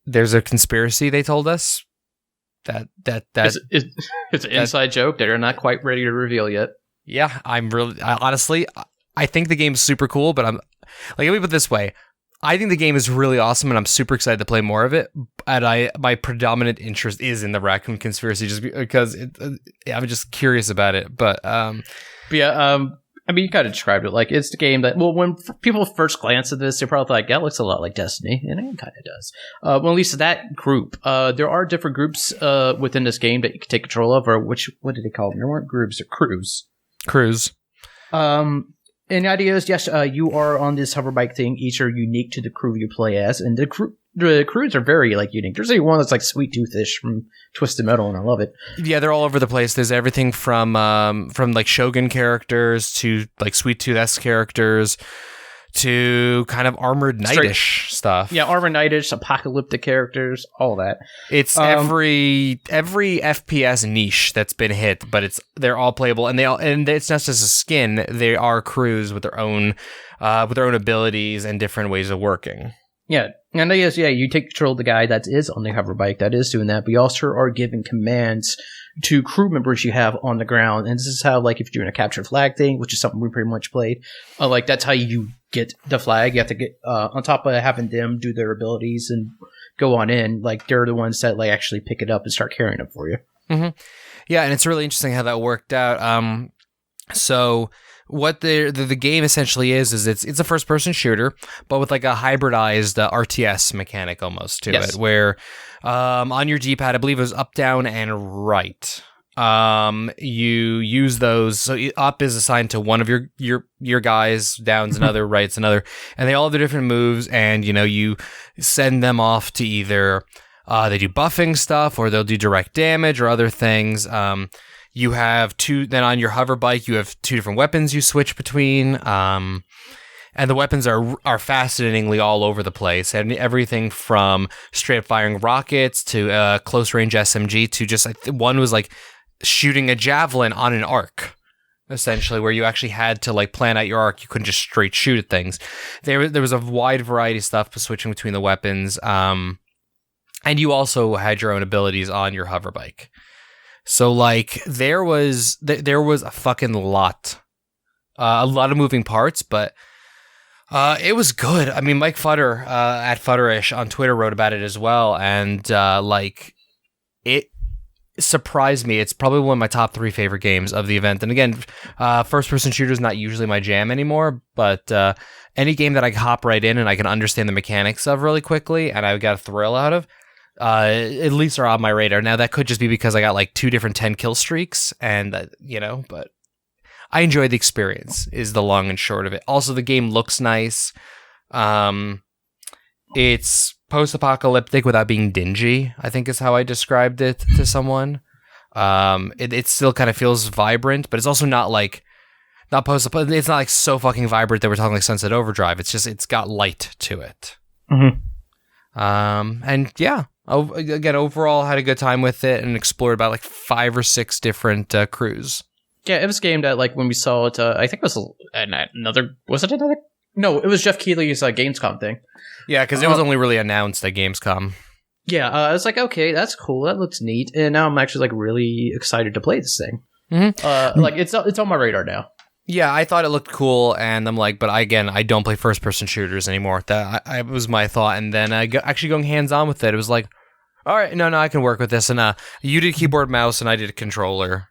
S1: There's a conspiracy, they told us. It's
S2: an inside joke that they're not quite ready to reveal yet.
S1: Yeah, honestly, I think the game's super cool, but let me put it this way. I think the game is really awesome, and I'm super excited to play more of it. And my predominant interest is in the raccoon conspiracy, just because I'm just curious about it. But
S2: I mean, you kind of described it like it's the game that, well, when people first glance at this, they're probably like, that looks a lot like Destiny, and it kind of does. Well, at least that group. There are different groups within this game that you can take control of, or what did they call them? There weren't groups, they're crews. And the idea is, yes, you are on this hoverbike thing. Each are unique to the crew you play as, and the crews are very unique. There's one that's like Sweet Toothish from Twisted Metal, and I love it.
S1: Yeah, they're all over the place. There's everything from like Shogun characters to like Sweet Tooth-esque characters to kind of Armored Knight-ish stuff.
S2: Yeah, Armored Knight-ish, apocalyptic characters, all that.
S1: It's every FPS niche that's been hit, but they're all playable, and it's not just a skin. They are crews with their own abilities and different ways of working.
S2: Yeah, and I guess you take control of the guy that is on the hoverbike that is doing that, but you also are giving commands to crew members you have on the ground, and this is how, like, if you're doing a capture flag thing, which is something we pretty much played, that's how you get the flag. You have to get on top of having them do their abilities and go on in. Like, they're the ones that actually pick it up and start carrying it for you.
S1: Mm-hmm. Yeah, and it's really interesting how that worked out. So what the game essentially is it's a first person shooter, but with like a hybridized RTS mechanic almost to it, where on your D-pad, I believe it was up, down, and right. You use those. So up is assigned to one of your guys, down's another, right's another, and they all have their different moves. And you send them off to either they do buffing stuff or they'll do direct damage or other things. You have then on your hover bike, you have 2 different weapons you switch between. And the weapons are fascinatingly all over the place. And everything from straight up firing rockets to close range SMG to just, one was like shooting a javelin on an arc, essentially, where you actually had to like plan out your arc. You couldn't just straight shoot at things. There was a wide variety of stuff switching between the weapons. And you also had your own abilities on your hover bike. So like there was a fucking lot, a lot of moving parts, but it was good. I mean, Mike Futter at Futterish on Twitter wrote about it as well, and like it surprised me. It's probably one of my top 3 favorite games of the event. And again, first-person shooter is not usually my jam anymore, but any game that I hop right in and I can understand the mechanics of really quickly, and I got a thrill out of, at least are on my radar. Now, that could just be because I got like 2 different 10 kill streaks, and but I enjoyed the experience is the long and short of it. Also, the game looks nice. It's post-apocalyptic without being dingy, I think is how I described it to someone. It still kind of feels vibrant, but it's also not post-apocalyptic. It's not like so fucking vibrant that we're talking like Sunset Overdrive. It's just, it's got light to it.
S2: Mm-hmm.
S1: And yeah, again, overall had a good time with it and explored about like 5 or 6 different crews.
S2: Yeah, it was a game that, like, when we saw it, I think it was another... Was it another? No, it was Jeff Keighley's Gamescom thing.
S1: Yeah, because it was only really announced at Gamescom.
S2: Yeah, I was like, okay, that's cool. That looks neat. And now I'm actually, like, really excited to play this thing. Mm-hmm. Like, it's on my radar now.
S1: Yeah, I thought it looked cool, and I'm like, but again, I don't play first-person shooters anymore. That was my thought, and then actually going hands-on with it, it was like, all right, no, I can work with this. And you did keyboard, mouse, and I did a controller,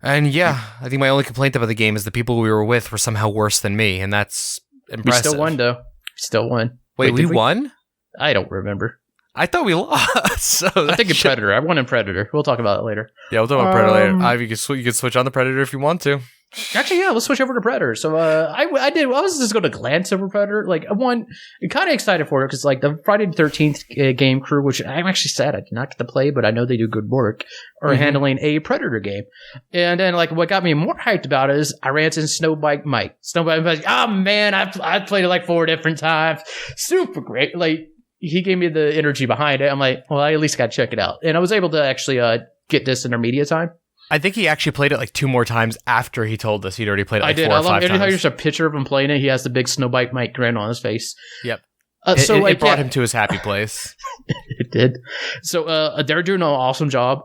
S1: And yeah, I think my only complaint about the game is the people we were with were somehow worse than me, and that's impressive.
S2: We still won, though. Still won.
S1: Wait, we won?
S2: I don't remember.
S1: I thought we lost. So
S2: I think in Predator. I won in Predator. We'll talk about it later.
S1: Yeah, we'll talk about Predator later. You can switch on the Predator if you want to.
S2: Actually, yeah, let's switch over to Predator. So I was just going to glance over Predator. Like, I'm kind of excited for it because, like, the Friday the 13th game crew, which I'm actually sad I did not get to play, but I know they do good work, are handling a Predator game. And then, like, what got me more hyped about it is I ran into Snowbike Mike. Snowbike Mike, oh man, I've played it like 4 different times. Super great. Like, he gave me the energy behind it. I'm like, well, I at least got to check it out. And I was able to actually get this in our media time.
S1: I think he actually played it like 2 more times after he told us he'd already played it like 4 or 5 times.
S2: Anytime there's a picture of him playing it, he has the big Snowbike Mike grin on his face.
S1: Yep.
S2: It
S1: brought him to his happy place.
S2: It did. So they're doing an awesome job.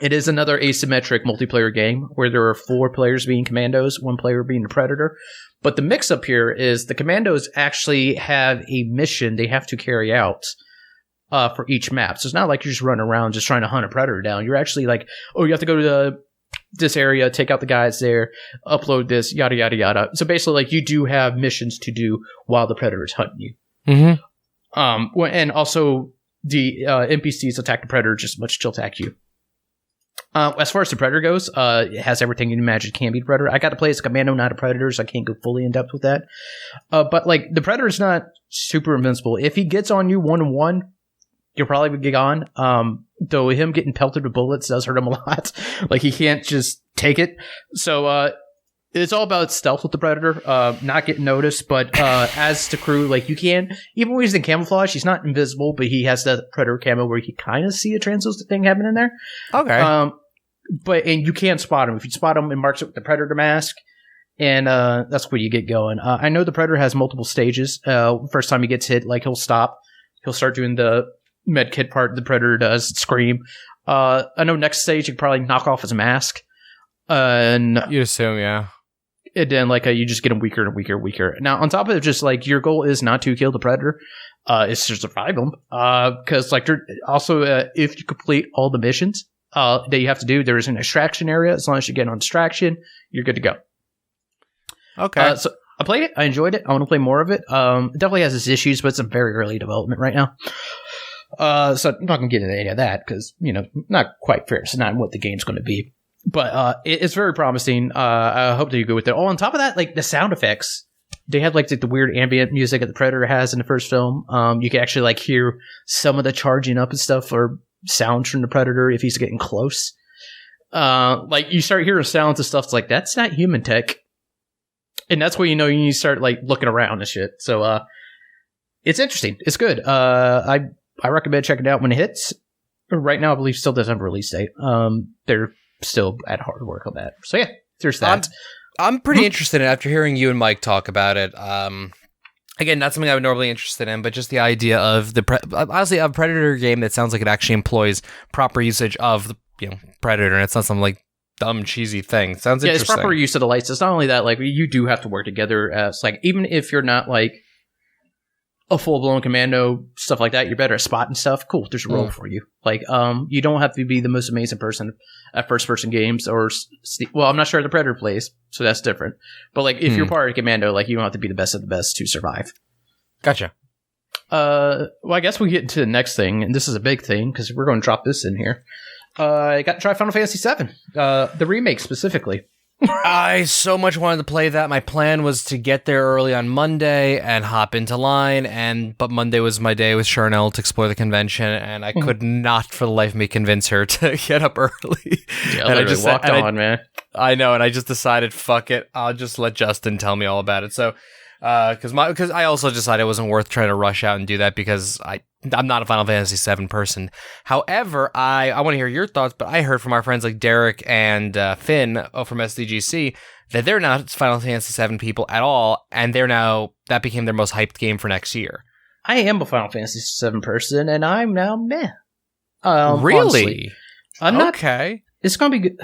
S2: It is another asymmetric multiplayer game where there are 4 players being commandos, 1 player being the Predator. But the mix-up here is the commandos actually have a mission they have to carry out for each map. So it's not like you're just running around just trying to hunt a Predator down. You're actually like, oh, you have to go to this area, take out the guys there, upload this, yada, yada, yada. So basically, like, you do have missions to do while the Predator is hunting you. Mm-hmm. And also, the NPCs attack the Predator just as much as they'll attack you. As far as the Predator goes, it has everything you imagine can be the Predator. I got to play as a commando, not a Predator, so I can't go fully in depth with that. But, like, the Predator's not super invincible. If he gets on you 1-on-1, you'll probably be gone. Though him getting pelted with bullets does hurt him a lot. Like, he can't just take it. So, it's all about stealth with the Predator, not getting noticed. But as the crew, like, you can, even when he's in camouflage, he's not invisible, but he has that Predator camo where you can kind of see a translucent thing happening there.
S1: Okay.
S2: And you can spot him. If you spot him, it marks it with the Predator mask. And that's where you get going. I know the Predator has multiple stages. First time he gets hit, like, he'll stop. He'll start doing the med kit part the Predator does, scream. I know next stage you can probably knock off his mask. And
S1: you'd assume, yeah.
S2: And then, like, you just get him weaker and weaker and weaker. Now, on top of it, just, like, your goal is not to kill the Predator. It's to survive him. Because, like, also, if you complete all the missions that you have to do, there is an extraction area. As long as you get on distraction, you're good to go.
S1: Okay.
S2: So I played it. I enjoyed it. I want to play more of it. It definitely has its issues, but it's in very early development right now. So I'm not going to get into any of that because, not quite fair. It's not what the game's going to be. But it's very promising. I hope that you go with it. Oh, on top of that, like, the sound effects they had like the weird ambient music that the Predator has in the first film. You can actually like hear some of the charging up and stuff or sounds from the Predator if he's getting close. Like you start hearing sounds and stuff. It's like, that's not human tech. And that's where you know you need to start like looking around and shit. So it's interesting. It's good. I recommend checking it out when it hits. Right now, I believe still doesn't have a release date. They're still at hard work on that. So yeah, there's that.
S1: I'm pretty interested in it after hearing you and Mike talk about it. Again, not something I would normally be interested in, but just the idea of honestly a Predator game that sounds like it actually employs proper usage of the Predator, and it's not some like dumb cheesy thing. Sounds interesting.
S2: It's proper use of the lights. It's not only that, like you do have to work together as like even if you're not like a full-blown commando, stuff like that, you're better at spotting stuff. Cool, there's a role for you. Like, you don't have to be the most amazing person at first-person games, or well, I'm not sure how the Predator plays, so that's different. But like, if you're part of commando, like you don't have to be the best of the best to survive.
S1: Gotcha.
S2: Well, I guess we get into the next thing, and this is a big thing because we're going to drop this in here. I got to try Final Fantasy VII, the remake specifically.
S1: I so much wanted to play that. My plan was to get there early on Monday and hop into line, but Monday was my day with Charnel to explore the convention, and I could not for the life of me convince her to get up early.
S2: Yeah, and I just walked on, man.
S1: I know, and I just decided, fuck it, I'll just let Justin tell me all about it. So, because I also decided it wasn't worth trying to rush out and do that because I'm not a Final Fantasy VII person. However, I want to hear your thoughts, but I heard from our friends like Derek and Finn from SDGC that they're not Final Fantasy VII people at all, and that became their most hyped game for next year.
S2: I am a Final Fantasy VII person, and I'm now meh.
S1: Really?
S2: Honestly. I'm not.
S1: Okay.
S2: It's gonna be good.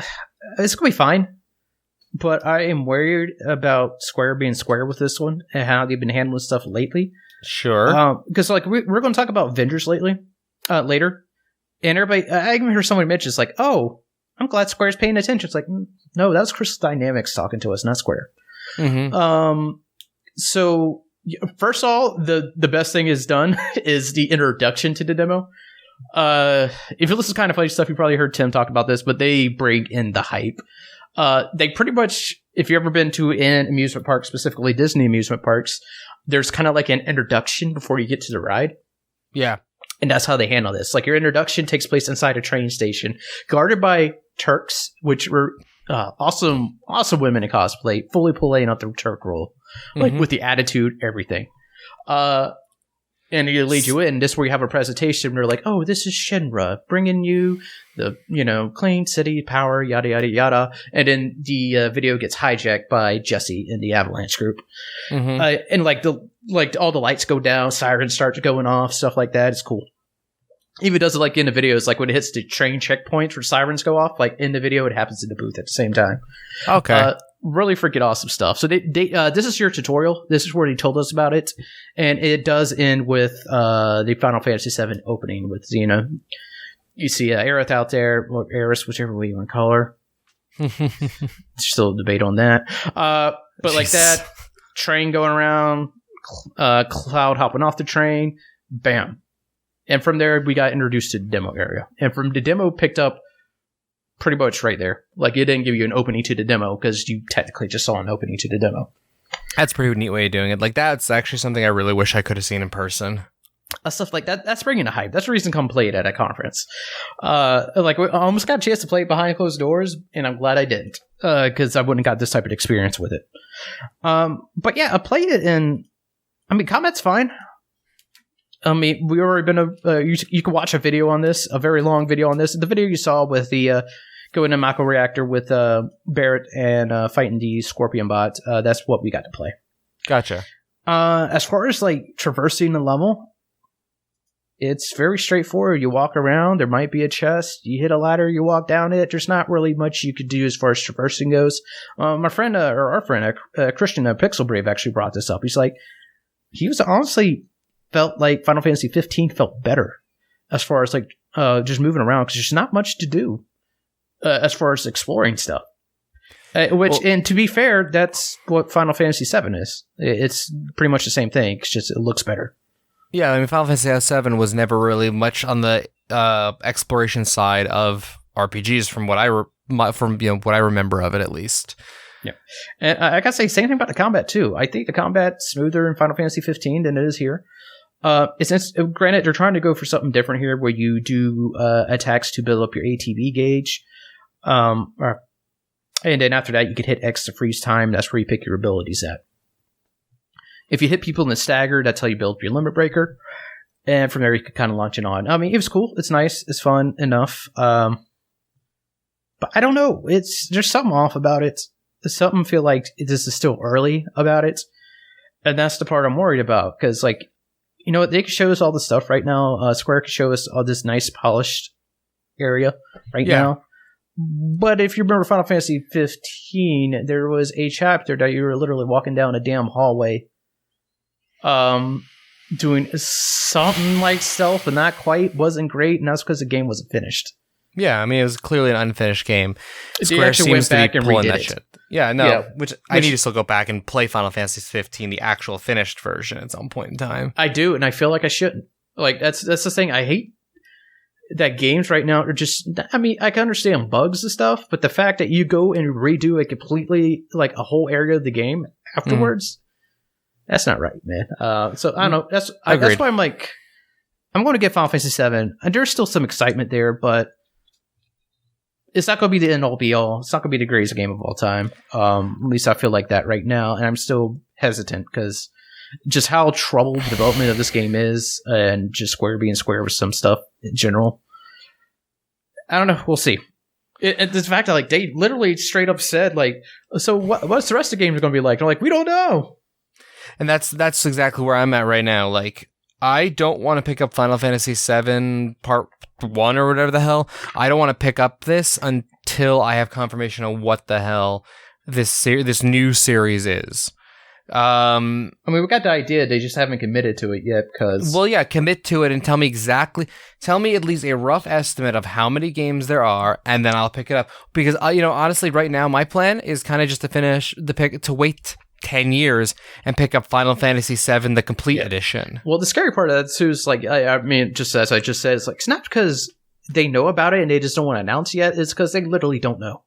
S2: It's gonna be fine. But I am worried about Square being Square with this one and how they've been handling stuff lately.
S1: Sure.
S2: Because like we're going to talk about Avengers later, and everybody. I even heard somebody mention it's like, oh, I'm glad Square's paying attention. It's like, no, that was Crystal Dynamics talking to us, not Square.
S1: Mm-hmm.
S2: So first of all, the best thing is done is the introduction to the demo. If you listen to Kind of Funny Stuff, you probably heard Tim talk about this, but they bring in the hype. They pretty much, if you've ever been to an amusement park, specifically Disney amusement parks, there's kind of like an introduction before you get to the ride.
S1: Yeah.
S2: And that's how they handle this. Like your introduction takes place inside a train station, guarded by Turks, which were awesome women in cosplay, fully pulling out the Turk role, like with the attitude, everything. And they lead you in. This is where you have a presentation. They're like, oh, this is Shinra, bringing you the, clean city power, yada, yada, yada. And then the video gets hijacked by Jesse in the Avalanche group. And all the lights go down, sirens start going off, stuff like that. It's cool. Even does it like in the videos, like when it hits the train checkpoints where sirens go off, like in the video, it happens in the booth at the same time.
S1: Okay.
S2: Really freaking awesome stuff. So this is your tutorial. This is where he told us about it, and it does end with the Final Fantasy VII opening with Xena. You see Aerith out there, or Aeris, whichever way you want to call her. Still a debate on that. But like that train going around, Cloud hopping off the train, bam, and from there we got introduced to the demo area, and from the demo picked up. Pretty much right there. Like, it didn't give you an opening to the demo because you technically just saw an opening to the demo.
S1: That's a pretty neat way of doing it. Like, that's actually something I really wish I could have seen in person.
S2: Stuff like that. That's bringing a hype. That's the reason to come play it at a conference. Like, I almost got a chance to play it behind closed doors, and I'm glad I didn't. Because I wouldn't have got this type of experience with it. But yeah, I played it, and combat's fine. We already been you can watch a video on this, a very long video on this. The video you saw with the going to Mako Reactor with Barrett and fighting the Scorpion bot. That's what we got to play.
S1: Gotcha.
S2: As far as like traversing the level, it's very straightforward. You walk around, there might be a chest, you hit a ladder, you walk down it. There's not really much you could do as far as traversing goes. Our friend Christian Pixel Brave actually brought this up. He's like, he was honestly felt like Final Fantasy 15 felt better as far as like just moving around because there's not much to do as far as exploring stuff. And to be fair, that's what Final Fantasy 7 is. It's pretty much the same thing. It's just it looks better.
S1: Yeah, Final Fantasy 7 was never really much on the exploration side of RPGs, from what I remember of it, at least.
S2: Yeah, and I gotta say, same thing about the combat too. I think the combat's smoother in Final Fantasy 15 than it is here. It's granted they're trying to go for something different here, where you do attacks to build up your ATB gauge, and then after that you can hit X to freeze time. That's where you pick your abilities at. If you hit people in the stagger, that's how you build your limit breaker, and from there you can kind of launch it on. I mean, it was cool. It's nice. It's fun enough. But I don't know. There's something off about it. Something feel like this is still early about it, and that's the part I'm worried about, because like, you know what, they can show us all the stuff right now. Square can show us all this nice polished area right now, but if you remember Final Fantasy 15, there was a chapter that you were literally walking down a damn hallway doing something like stealth, but not quite, wasn't great, and that's because the game wasn't finished.
S1: Yeah, I mean, it was clearly an unfinished game.
S2: Square actually went back and redid that shit.
S1: Yeah, no, which I need to still go back and play Final Fantasy 15, the actual finished version, at some point in time.
S2: I do, and I feel like I shouldn't. Like, that's the thing. I hate that games right now are just... I mean, I can understand bugs and stuff, but the fact that you go and redo a completely, like, a whole area of the game afterwards, that's not right, man. So, I don't know. That's why I'm like... I'm going to get Final Fantasy 7, and there's still some excitement there, but... It's not going to be the end-all be-all. It's not going to be the greatest game of all time. At least I feel like that right now, and I'm still hesitant because just how troubled the development of this game is, and just Square being Square with some stuff in general. I don't know. We'll see. The fact that like they literally straight up said like, so what's the rest of the game going to be like? They're like, we don't know.
S1: And that's exactly where I'm at right now. Like, I don't want to pick up Final Fantasy VII Part 1 or whatever the hell. I don't want to pick up this until I have confirmation of what the hell this new series is.
S2: I mean, we got the idea. They just haven't committed to it yet because...
S1: Well, yeah, commit to it and tell me at least a rough estimate of how many games there are, and then I'll pick it up. Because, honestly, right now, my plan is kind of just to wait 10 years and pick up Final Fantasy VII, the complete edition.
S2: Well, the scary part of that too is like, I mean, just as I just said, it's like, it's not because they know about it and they just don't want to announce yet. It's because they literally don't know.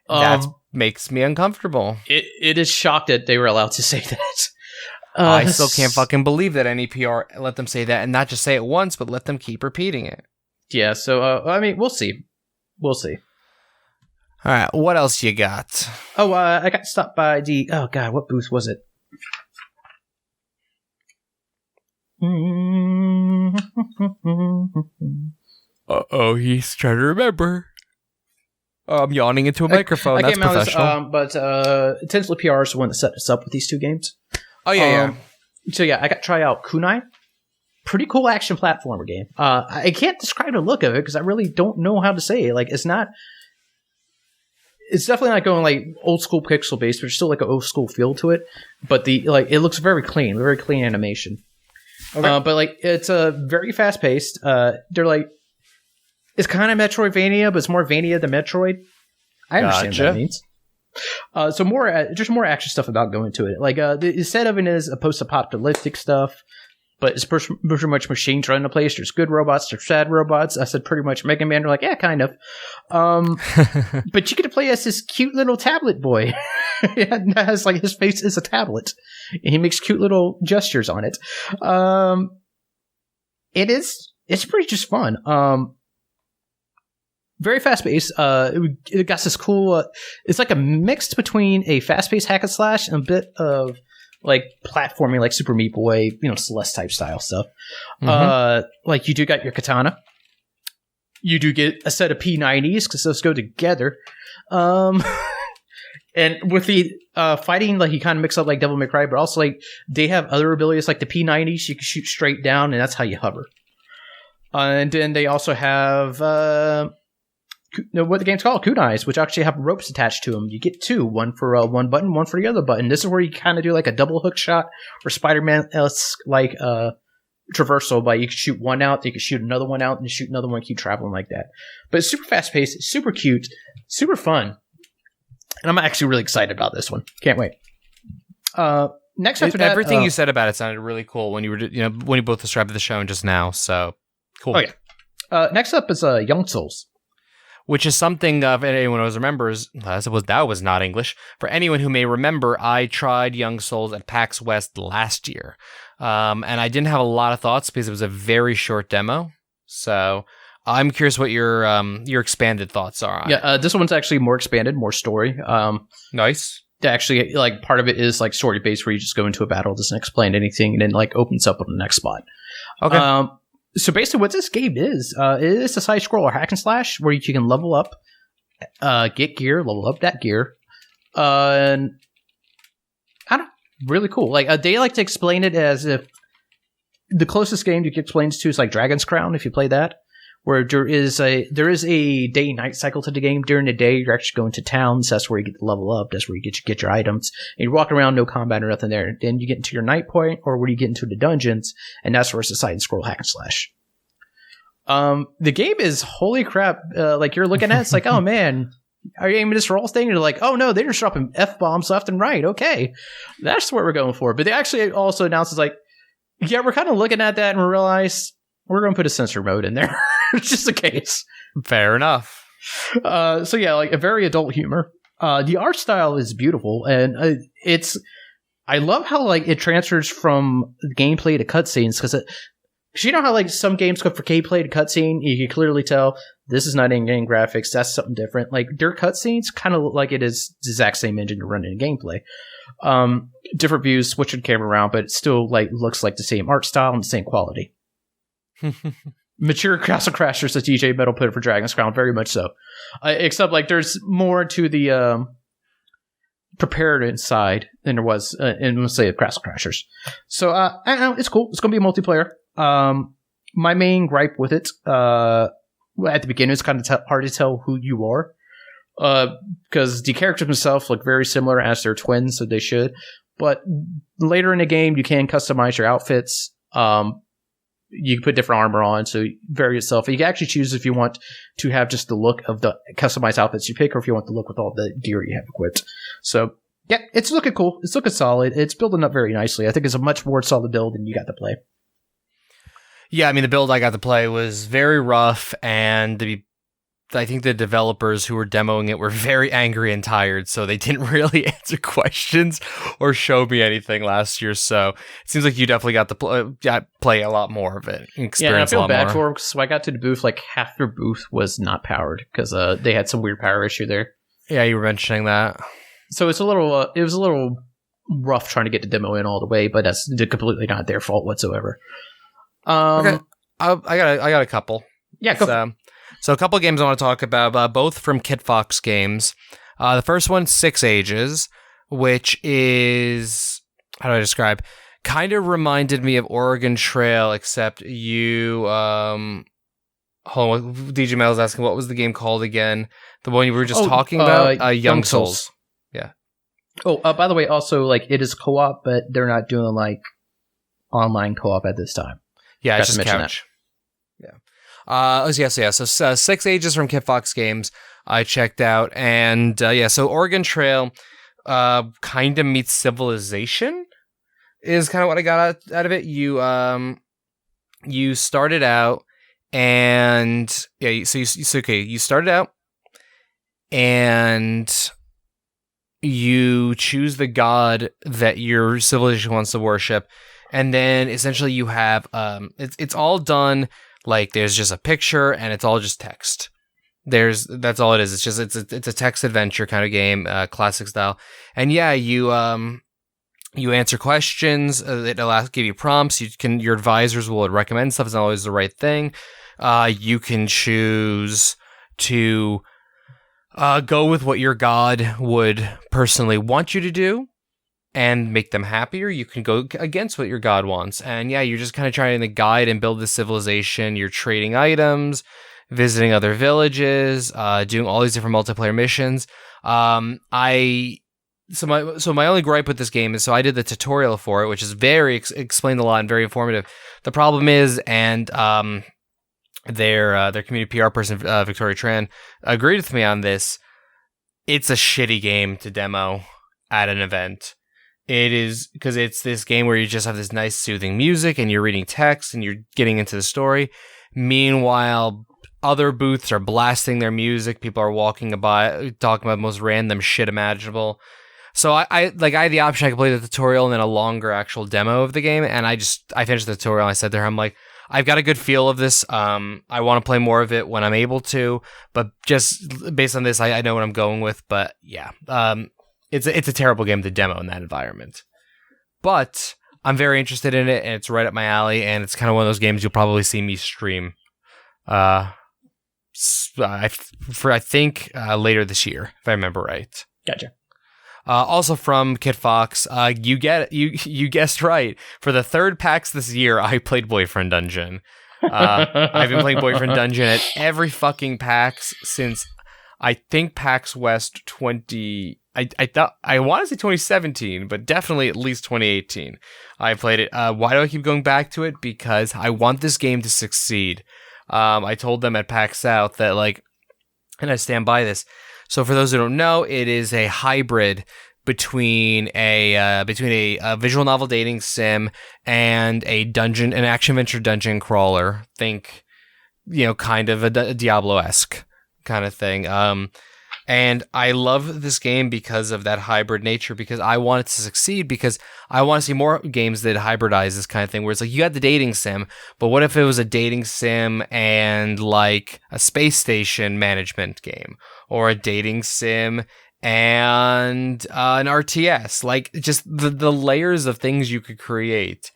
S1: That makes me uncomfortable.
S2: It is shocked that they were allowed to say that.
S1: I still can't fucking believe that any PR let them say that, and not just say it once, but let them keep repeating it.
S2: Yeah, so, I mean, we'll see. We'll see.
S1: All right, what else you got?
S2: Oh, I got stopped by the... Oh, God, what booth was it?
S1: Uh-oh, he's trying to remember. I'm yawning into a microphone. That's professional.
S2: But Tensely PR is the one that set us up with these two games.
S1: Oh, yeah.
S2: So, yeah, I got to try out Kunai. Pretty cool action platformer game. I can't describe the look of it because I really don't know how to say it. Like, it's definitely not going like old school pixel based, but there's still like an old school feel to it. But it looks very clean animation. Okay. But like it's very fast paced. They're like, it's kind of Metroidvania, but it's more Vania than Metroid. I understand what that means. So there's more action stuff about going to it. Like the set of it is a post-apocalyptic stuff, but it's pretty much machines running the place. There's good robots, there's sad robots. I said pretty much Mega Man. They're like, yeah, kind of. But you get to play as this cute little tablet boy. It has like his face is a tablet, and he makes cute little gestures on it. It's pretty just fun. Very fast paced. It got this cool. It's like a mix between a fast paced hack and slash and a bit of like platforming, like Super Meat Boy, Celeste type style stuff. Mm-hmm. Like you do got your katana. You do get a set of P90s because those go together. And with the fighting, like you kind of mix up like Devil May Cry, but also like they have other abilities like the P90s. You can shoot straight down, and that's how you hover. And then they also have what the game's called, kunais, which actually have ropes attached to them. You get two, one for one button, one for the other button. This is where you kind of do like a double hook shot or Spider-Man-esque like traversal, but you can shoot one out, you can shoot another one out, and shoot another one, keep traveling like that. But it's super fast-paced, super cute, super fun. And I'm actually really excited about this one. Can't wait. Next after that,
S1: everything you said about it sounded really cool when you were, when you both described the show just now. So cool.
S2: Oh yeah. Next up is Young Souls.
S1: which is something if anyone who remembers. That was not English. For anyone who may remember, I tried Young Souls at PAX West last year, and I didn't have a lot of thoughts because it was a very short demo. So I'm curious what your expanded thoughts are on it.
S2: Yeah, this one's actually more expanded, more story.
S1: Nice.
S2: Actually, like part of it is like story based, where you just go into a battle, doesn't explain anything, and then like opens up on the next spot.
S1: Okay.
S2: So basically, what this game is, it is a side scroller hack and slash where you can level up, get gear, level up that gear, and I don't really cool. Like they like to explain it as if the closest game you can explain it to is like Dragon's Crown. If you play that. Where there is a day-night cycle to the game. During the day, you're actually going to towns. That's where you get to level up. That's where you get your items. And you walk around, no combat or nothing there. Then you get into your night point, or where you get into the dungeons, and that's where it's a side and scroll hack and slash. The game is holy crap. Like you're looking at, it's like, oh man, are you aiming this roll thing? And you're like, oh no, they're just dropping F-bombs left and right. Okay, that's what we're going for. But they actually also announced, it's like, yeah, we're kind of looking at that and we realize we're going to put a censor mode in there. Just the case.
S1: Fair enough.
S2: So yeah, like a very adult humor. The art style is beautiful, and I love how like it transfers from gameplay to cutscenes, because you know how like some games go for gameplay to cutscene, you can clearly tell this is not in-game graphics, that's something different. Like their cutscenes kind of look like it is the exact same engine to run in gameplay. Different views, switching the camera around, but it still like looks like the same art style and the same quality. Mature Castle Crashers, the DJ Metal put it for Dragon's Crown, very much so. Except like there's more to the preparedness side than there was in, let's say, Castle Crashers. So I don't know, it's cool. It's going to be a multiplayer. My main gripe with it, at the beginning, it's kind of hard to tell who you are, because the characters themselves look very similar as their twins, so they should. But later in the game, you can customize your outfits. You can put different armor on, so vary yourself. You can actually choose if you want to have just the look of the customized outfits you pick, or if you want the look with all the gear you have equipped. So, yeah, it's looking cool. It's looking solid. It's building up very nicely. I think it's a much more solid build than you got to play.
S1: Yeah, I mean, the build I got to play was very rough, and I think the developers who were demoing it were very angry and tired, so they didn't really answer questions or show me anything last year. So it seems like you definitely got to play a lot more of it.
S2: Yeah, and I feel bad for them, because when I got to the booth, like half their booth was not powered because they had some weird power issue there.
S1: Yeah, you were mentioning that.
S2: So it's it was a little rough trying to get the demo in all the way, but that's completely not their fault whatsoever.
S1: Okay, I got a couple.
S2: Yeah, go.
S1: So a couple games I want to talk about, both from Kitfox Games. The first one, 6 Ages, which is, how do I describe? Kind of reminded me of Oregon Trail, except you, hold on, DJ Mel's asking, what was the game called again? The one you were just talking about? Young Souls. Yeah.
S2: Oh, by the way, also, like, it is co-op, but they're not doing, like, online co-op at this time.
S1: Yeah, it's just couch. Yeah. So 6 Ages from Kitfox Games I checked out, and so Oregon Trail kind of meets Civilization is kind of what I got out of it. You started out, and you started out, and you choose the god that your civilization wants to worship, and then essentially you have it's all done. Like, there's just a picture, and it's all just text. That's all it is. It's a text adventure kind of game, classic style. And yeah, you answer questions. It'll give you prompts. Your advisors will recommend stuff. It's not always the right thing. You can choose to go with what your god would personally want you to do and make them happier. You can go against what your god wants. And yeah, you're just kind of trying to guide and build the civilization. You're trading items, visiting other villages, doing all these different multiplayer missions. My only gripe with this game is, so I did the tutorial for it, which is very explained a lot and very informative. The problem is, and their community PR person, Victoria Tran, agreed with me on this. It's a shitty game to demo at an event. It is, because it's this game where you just have this nice soothing music and you're reading text and you're getting into the story. Meanwhile, Other booths are blasting their music. People are walking by, talking about the most random shit imaginable. So I had the option. I could play the tutorial and then a longer actual demo of the game. And I finished the tutorial. And I said to her, I'm like, I've got a good feel of this. I want to play more of it when I'm able to. But just based on this, I know what I'm going with. But yeah, it's a terrible game to demo in that environment. But I'm very interested in it, and it's right up my alley. And it's kind of one of those games you'll probably see me stream. I think later this year, if I remember right.
S2: Gotcha.
S1: Also from Kit Fox, you guessed right. For the third PAX this year, I played Boyfriend Dungeon. I've been playing Boyfriend Dungeon at every fucking PAX since I think PAX West 20. I want to say 2017, but definitely at least 2018. I played it. Why do I keep going back to it? Because I want this game to succeed. I told them at PAX South that and I stand by this. So for those who don't know, it is a hybrid between a visual novel dating sim and an action adventure dungeon crawler. Think, kind of a Diablo-esque kind of thing. And I love this game because of that hybrid nature, because I want it to succeed, because I want to see more games that hybridize this kind of thing, where it's like, you got the dating sim, but what if it was a dating sim and like a space station management game, or a dating sim and an RTS, like just the layers of things you could create.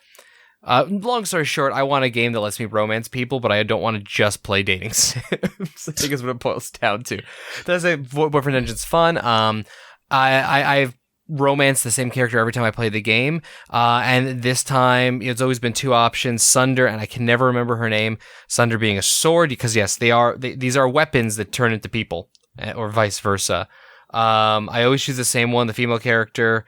S1: Long story short, I want a game that lets me romance people, but I don't want to just play dating sims. I think is what it boils down to. Does it? Boyfriend Dungeon's fun. I've romanced the same character every time I play the game, and this time it's always been two options: Sunder, and I can never remember her name. Sunder being a sword, because yes, these are weapons that turn into people, or vice versa. I always choose the same one, the female character.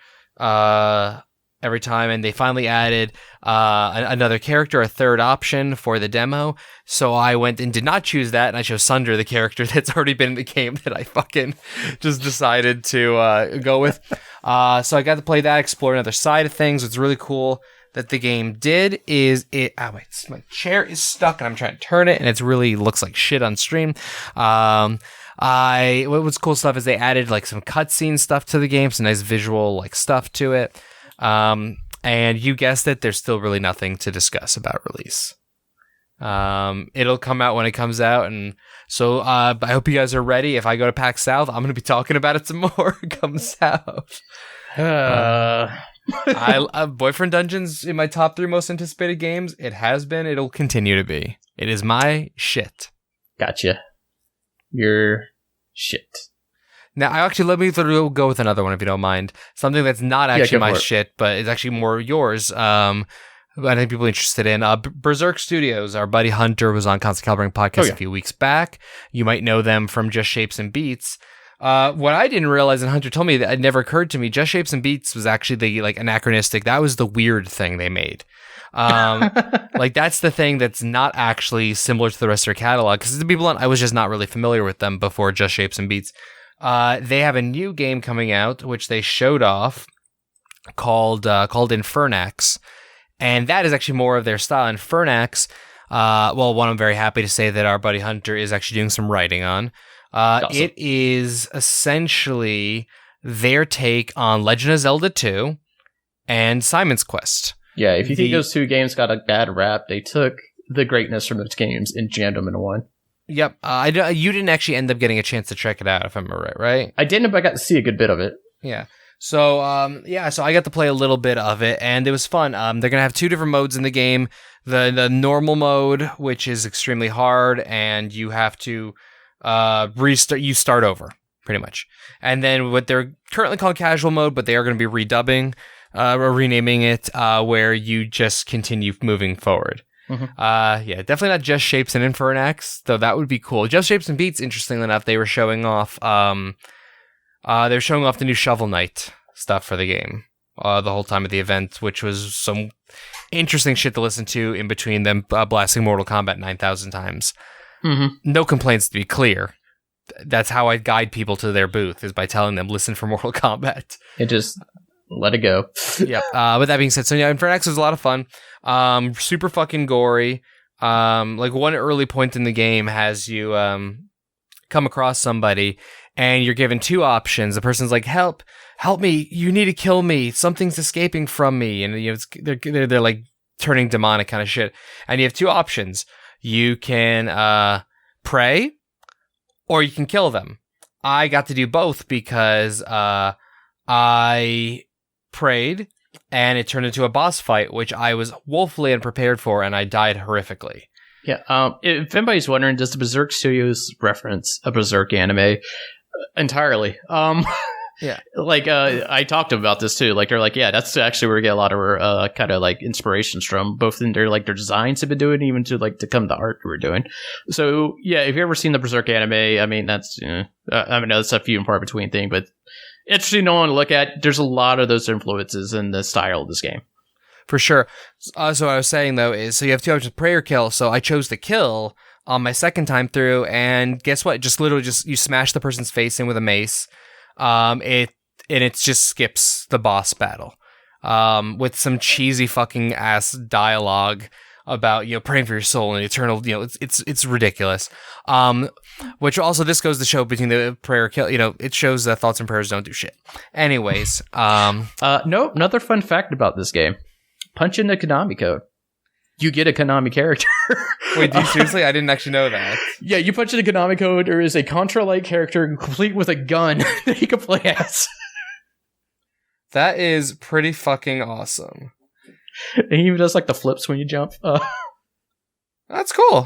S1: Every time, and they finally added another character, a third option for the demo. So I went and did not choose that, and I chose Sunder, the character that's already been in the game that I fucking just decided to go with. So I got to play that, explore another side of things. What's really cool that the game did is it. Oh wait, my chair is stuck, and I'm trying to turn it, and it really looks like shit on stream. What's cool stuff is they added like some cutscene stuff to the game, some nice visual like stuff to it. And you guessed it, there's still really nothing to discuss about release. It'll come out when it comes out, and so I hope you guys are ready. If I go to PAX South, I'm going to be talking about it some more come South. Boyfriend Dungeon's in my top 3 most anticipated games. It has been, it'll continue to be. It is my shit.
S2: Gotcha. Your shit.
S1: Now, let me go with another one, if you don't mind. Something that's not actually my shit, but it's actually more yours. I think people are interested in. Berserk Studios, our buddy Hunter was on Constant Calibrating podcast a few weeks back. You might know them from Just Shapes and Beats. What I didn't realize, and Hunter told me that it never occurred to me, Just Shapes and Beats was actually the anachronistic. That was the weird thing they made. That's the thing that's not actually similar to the rest of their catalog. Because to be blunt, I was just not really familiar with them before Just Shapes and Beats. They have a new game coming out, which they showed off, called Infernax, and that is actually more of their style. Infernax, one I'm very happy to say that our buddy Hunter is actually doing some writing on. Awesome. It is essentially their take on Legend of Zelda 2 and Simon's Quest.
S2: Yeah, if you think those two games got a bad rap, they took the greatness from those games and jammed them into one.
S1: Yep. You didn't actually end up getting a chance to check it out, if I'm right?
S2: I didn't, but I got to see a good bit of it.
S1: Yeah. So, so I got to play a little bit of it, and it was fun. They're going to have 2 different modes in the game. The normal mode, which is extremely hard, and you have to start over, pretty much. And then what they're currently called casual mode, but they are going to be redubbing, or renaming it, where you just continue moving forward. Mm-hmm. Definitely not Just Shapes and Infernax, though that would be cool. Just Shapes and Beats, interestingly enough, they were showing off the new Shovel Knight stuff for the game the whole time of the event, which was some interesting shit to listen to in between them blasting Mortal Kombat 9,000 times. Mm-hmm. No complaints, to be clear. That's how I guide people to their booth, is by telling them, listen for Mortal Kombat.
S2: It just let it go.
S1: Yep. With that being said, Infernax was a lot of fun. Super fucking gory. Like one early point in the game has you come across somebody and you're given two options. The person's like, help me, you need to kill me, something's escaping from me, and they're like turning demonic kind of shit. And you have two options. You can pray or you can kill them. I got to do both because I prayed and it turned into a boss fight, which I was woefully unprepared for, and I died horrifically.
S2: Yeah. If anybody's wondering, does the Berserk Studios reference a Berserk anime? Entirely.
S1: Yeah.
S2: Like, I talked about this too. Like, they're like, yeah, that's actually where we get a lot of our kind of like inspirations from, both in their like their designs have been doing, even to like to come to art we're doing. So yeah, if you've ever seen the Berserk anime, I mean, that's I mean, that's a few and far between thing, but interesting to look at. There's a lot of those influences in the style of this game.
S1: For sure. So what I was saying, though, is so you have two options, pray or kill. So I chose to kill on my second time through, and guess what? Just literally you smash the person's face in with a mace. It just skips the boss battle. With some cheesy fucking ass dialogue about, praying for your soul and eternal, it's ridiculous. Which also, this goes to show between the prayer kill, it shows that thoughts and prayers don't do shit. Anyways,
S2: no, another fun fact about this game. Punch in the Konami code. You get a Konami character.
S1: Wait, do you seriously? I didn't actually know that.
S2: Yeah, you punch in the Konami code, there is a Contra-like character complete with a gun that you can play as.
S1: That is pretty fucking awesome.
S2: And he even does like the flips when you jump.
S1: That's cool.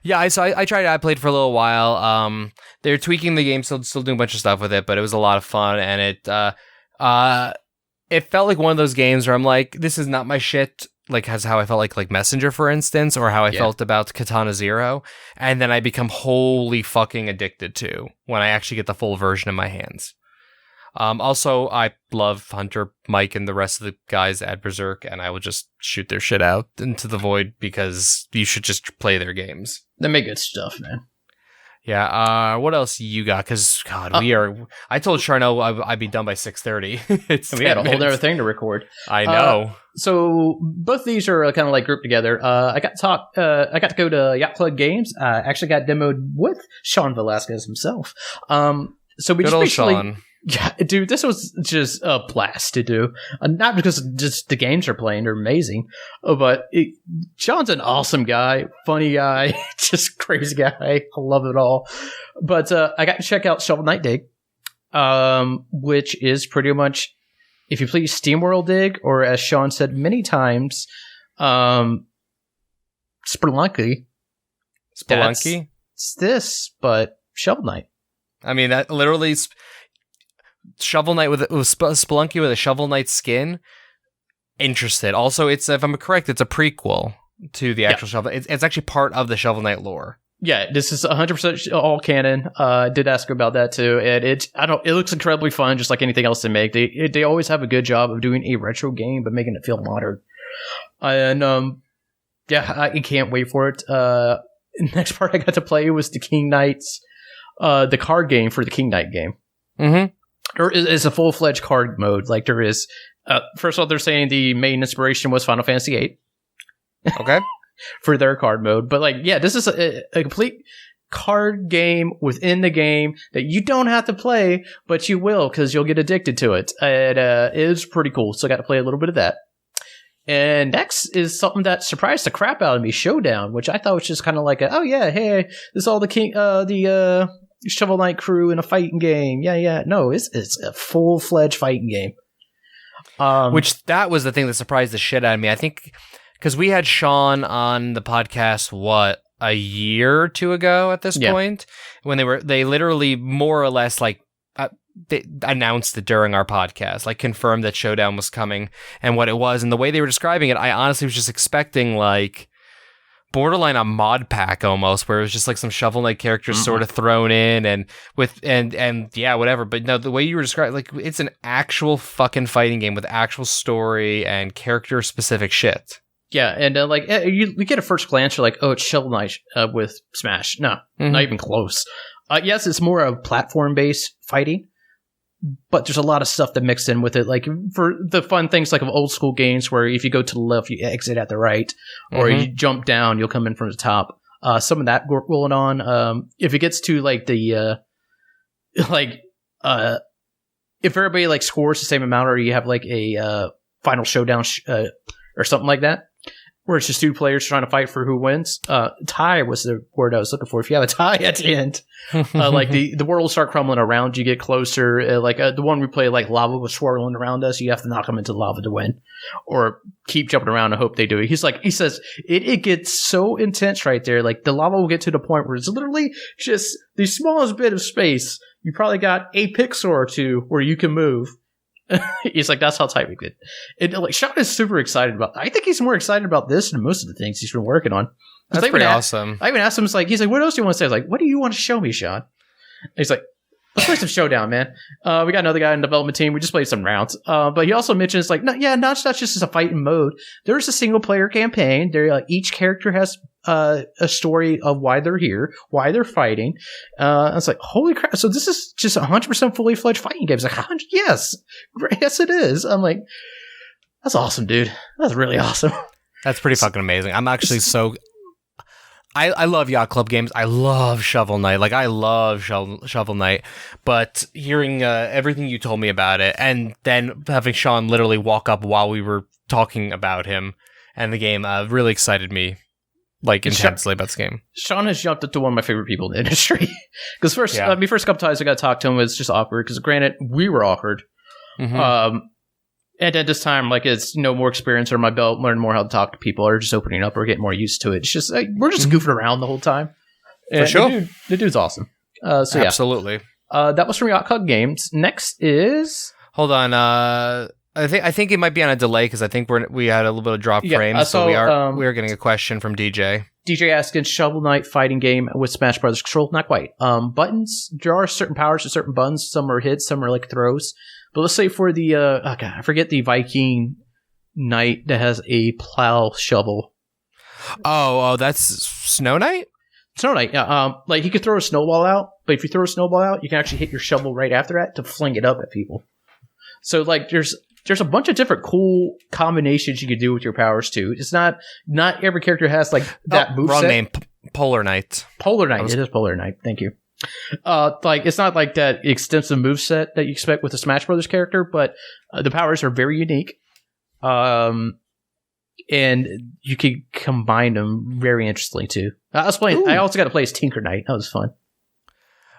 S1: Yeah, I tried it. I played for a little while. They're tweaking the game, still doing a bunch of stuff with it, but it was a lot of fun, and it felt like one of those games where I'm like, this is not my shit. Like, has how I felt like Messenger, for instance, or how I felt about Katana Zero, and then I become wholly fucking addicted to when I actually get the full version in my hands. Also, I love Hunter, Mike, and the rest of the guys at Berserk, and I will just shoot their shit out into the void because you should just play their games.
S2: They make good stuff, man.
S1: Yeah, what else you got? Because, God, I told Charno I'd be done by 6:30.
S2: We had a whole other thing to record.
S1: I know.
S2: So both these are kind of like grouped together. I got to go to Yacht Club Games. I actually got demoed with Sean Velasquez himself. So we
S1: Good
S2: just
S1: old
S2: basically...
S1: Sean.
S2: Yeah, dude, this was just a blast to do. Not because just the games are playing, they're amazing, but Sean's an awesome guy, funny guy, just crazy guy. I love it all. But I got to check out Shovel Knight Dig, which is pretty much, if you play SteamWorld Dig, or as Sean said many times, Spelunky. It's this, but Shovel Knight.
S1: I mean, that literally... Shovel Knight with Spelunky with a Shovel Knight skin. Interested. Also, it's, if I'm correct, it's a prequel to the actual Shovel. It's actually part of the Shovel Knight lore.
S2: Yeah, this is 100% all canon. Did ask about that too, and it looks incredibly fun, just like anything else they make. They always have a good job of doing a retro game, but making it feel modern. And I can't wait for it. Next part I got to play was the King Knights, the card game for the King Knight game.
S1: Mm-hmm.
S2: Or is a full-fledged card mode. Like there is, first of all, they're saying the main inspiration was Final Fantasy VIII.
S1: Okay.
S2: For their card mode. But like, yeah, this is a complete card game within the game that you don't have to play, but you will because you'll get addicted to it. And it is pretty cool. So I got to play a little bit of that. And next is something that surprised the crap out of me, Showdown, which I thought was just kind of like oh yeah, hey, this is all the Shovel Knight crew in a fighting game. Yeah. No, it's a full-fledged fighting game.
S1: Which that was the thing that surprised the shit out of me. I think because we had Sean on the podcast, a year or two ago at this point, when they literally more or less like they announced it during our podcast, like confirmed that Showdown was coming and what it was. And the way they were describing it, I honestly was just expecting like borderline a mod pack almost, where it was just like some Shovel Knight characters sort of thrown in and yeah, whatever. But no, the way you were describing, like, it's an actual fucking fighting game with actual story and character specific shit.
S2: Yeah, and you get a first glance, you're like, oh, it's Shovel Knight with Smash. No, not even close. Yes, it's more of platform based fighting, but there's a lot of stuff that mixed in with it. Like for the fun things like of old school games where if you go to the left, you exit at the right, or you jump down, you'll come in from the top. Some of that going on. If it gets to like the if everybody like scores the same amount, or you have like a final showdown or something like that, where it's just two players trying to fight for who wins. Tie was the word I was looking for. If you have a tie at the end, like the world will start crumbling around you, get closer. The one we play, like lava was swirling around us. You have to knock them into lava to win, or keep jumping around and hope they do it. He says it gets so intense right there. Like the lava will get to the point where it's literally just the smallest bit of space. You probably got a pixel or two where you can move. He's like, that's how tight we get. And like Sean is super excited about. I think he's more excited about this than most of the things he's been working on.
S1: That's pretty awesome.
S2: I even asked him, he's like, what else do you want to say? I was like, what do you want to show me, Sean? And he's like, let's play some Showdown, man. We got another guy in the development team. We just played some rounds. But he also mentions not just as a fighting mode. There's a single player campaign. There, each character has a story of why they're here, why they're fighting. I was like, holy crap! So this is just 100% fully fledged fighting games. Like, yes, it is. I'm like, that's awesome, dude. That's really awesome.
S1: That's pretty fucking amazing. I'm actually so. I love Yacht Club games. I love Shovel Knight. Like, I love Shovel Knight. But hearing everything you told me about it, and then having Sean literally walk up while we were talking about him and the game, really excited me, like, intensely about this game.
S2: Sean has jumped up to one of my favorite people in the industry. Because first couple times I got to talk to him, it was just awkward. Because granted, we were awkward. Mm-hmm. And at this time, like, it's more experience under my belt, learn more how to talk to people, or just opening up, or getting more used to it. It's just, we're just goofing around the whole time. And
S1: for sure.
S2: The dude's awesome. So
S1: absolutely.
S2: That was from Yacht Club Games. Next is...
S1: Hold on. I think it might be on a delay, because I think we had a little bit of drop frames, so we are getting a question from DJ.
S2: DJ asking, Shovel Knight fighting game with Smash Brothers control? Not quite. Buttons, there are certain powers to certain buttons. Some are hits, some are like throws. But let's say for the, I forget the Viking knight that has a plow shovel.
S1: Oh, that's Snow Knight?
S2: Snow Knight, yeah. Like, he could throw a snowball out, but if you throw a snowball out, you can actually hit your shovel right after that to fling it up at people. So, like, there's a bunch of different cool combinations you can do with your powers, too. It's not every character has, like, that moveset.
S1: Wrong name. Polar Knight.
S2: Polar Knight. It is Polar Knight. Thank you. Like, it's not like that extensive moveset that you expect with a Smash Brothers character, but the powers are very unique. And you can combine them very interestingly, too. I was playing. I also got to play as Tinker Knight. That was fun.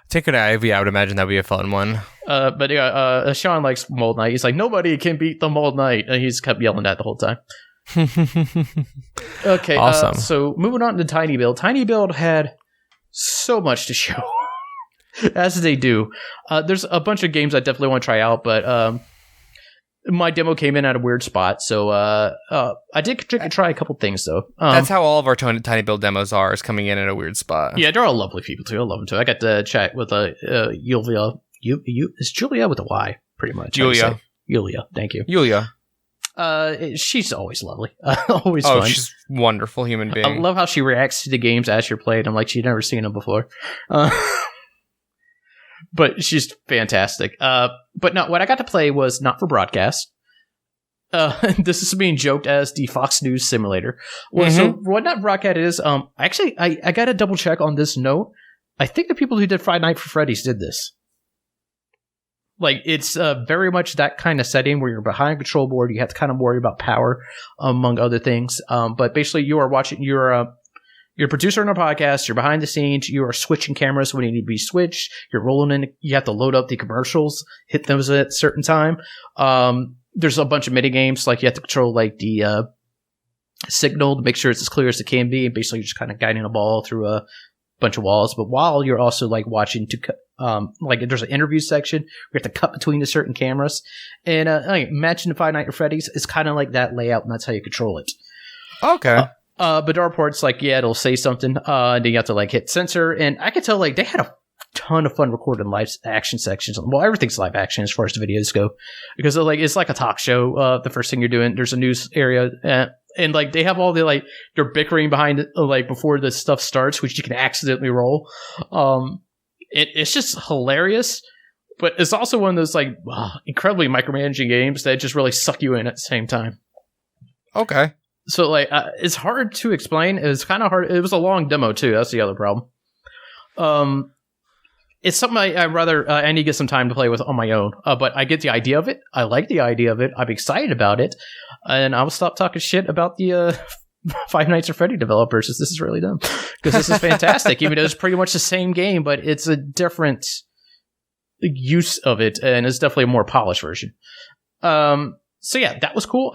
S1: Tinker Knight, yeah, I would imagine that would be a fun one.
S2: But yeah, Sean likes Mold Knight. He's like, nobody can beat the Mold Knight. And he's kept yelling that the whole time. Okay,
S1: awesome.
S2: So moving on to Tiny Build. Tiny Build had so much to show. As they do. There's a bunch of games I definitely want to try out, but my demo came in at a weird spot, so I did try a couple things, though.
S1: That's how all of our Tiny Build demos are, is coming in at a weird spot.
S2: Yeah, they're all lovely people, too. I love them, too. I got to chat with Julia. It's Julia with a Y, pretty much.
S1: Julia,
S2: thank you.
S1: Julia.
S2: She's always lovely. Always fun.
S1: She's a wonderful human being.
S2: I love how she reacts to the games as you're playing. I'm like, she'd never seen them before. But she's fantastic. But no, what I got to play was not for broadcast. This is being joked as the Fox News simulator. Well, so what not broadcast is, actually, I got to double check on this note. I think the people who did Friday Night for Freddy's did this. Like, it's very much that kind of setting where you're behind a control board. You have to kind of worry about power, among other things. But basically, you are watching, you're a producer on a podcast. You're behind the scenes. You are switching cameras when they need to be switched. You're rolling in. You have to load up the commercials, hit those at a certain time. There's a bunch of mini games. Like, you have to control, like, the signal to make sure it's as clear as it can be. And basically, you're just kind of guiding a ball through a bunch of walls. But while you're also, like, watching like, there's an interview section. We have to cut between the certain cameras. And imagine the Five Nights at Freddy's. It's kind of like that layout, and that's how you control it.
S1: Okay.
S2: But our report's like, yeah, it'll say something. And then you have to, like, hit censor. And I could tell, like, they had a ton of fun recording live action sections. Well, everything's live action as far as the videos go. Because, like, it's like a talk show. The first thing you're doing, there's a news area. And, like, they have all the, like, they're bickering behind it, like, before the stuff starts, which you can accidentally roll. It's just hilarious. but it's also one of those like incredibly micromanaging games that just really suck you in at the same time.
S1: Okay.
S2: So like it's hard to explain. It was kind of hard. It was a long demo too. That's the other problem. It's something I need to get some time to play with on my own. But I get the idea of it. I like the idea of it. I'm excited about it, and I will stop talking shit about the Five Nights at Freddy developers. This is really dumb because this is fantastic. Even though it's pretty much the same game, but it's a different use of it, and it's definitely a more polished version. So yeah, that was cool.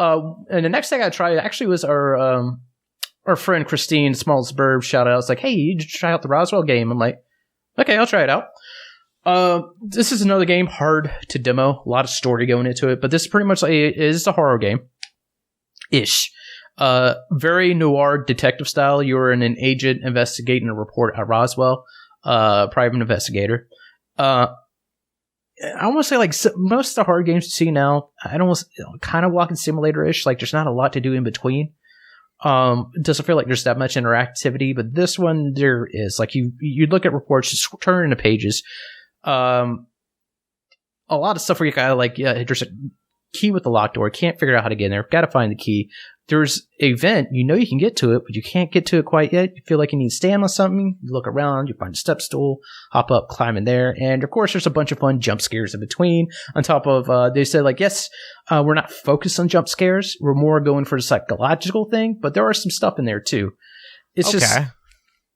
S2: And the next thing I tried actually was our friend Christine, Smallest Burb, shout out. I was like, hey, you should try out the Roswell game. I'm like, okay, I'll try it out. This is another game, hard to demo, a lot of story going into it, but this is pretty much is a horror game ish. Very noir detective style. You're an agent investigating a report at Roswell, private investigator. I almost say like most of the horror games you see now, I almost kind of walking simulator-ish. Like there's not a lot to do in between. It doesn't feel like there's that much interactivity, but this one there is. Like you look at reports, just turn into pages. A lot of stuff where you gotta like, yeah, there's a key with the locked door. Can't figure out how to get in there. Gotta find the key. There's a vent. You know you can get to it, but you can't get to it quite yet. You feel like you need to stand on something. You look around. You find a step stool. Hop up, climb in there. And, of course, there's a bunch of fun jump scares in between. On top of, they said, like, yes, we're not focused on jump scares. We're more going for the psychological thing. But there are some stuff in there, too. It's just...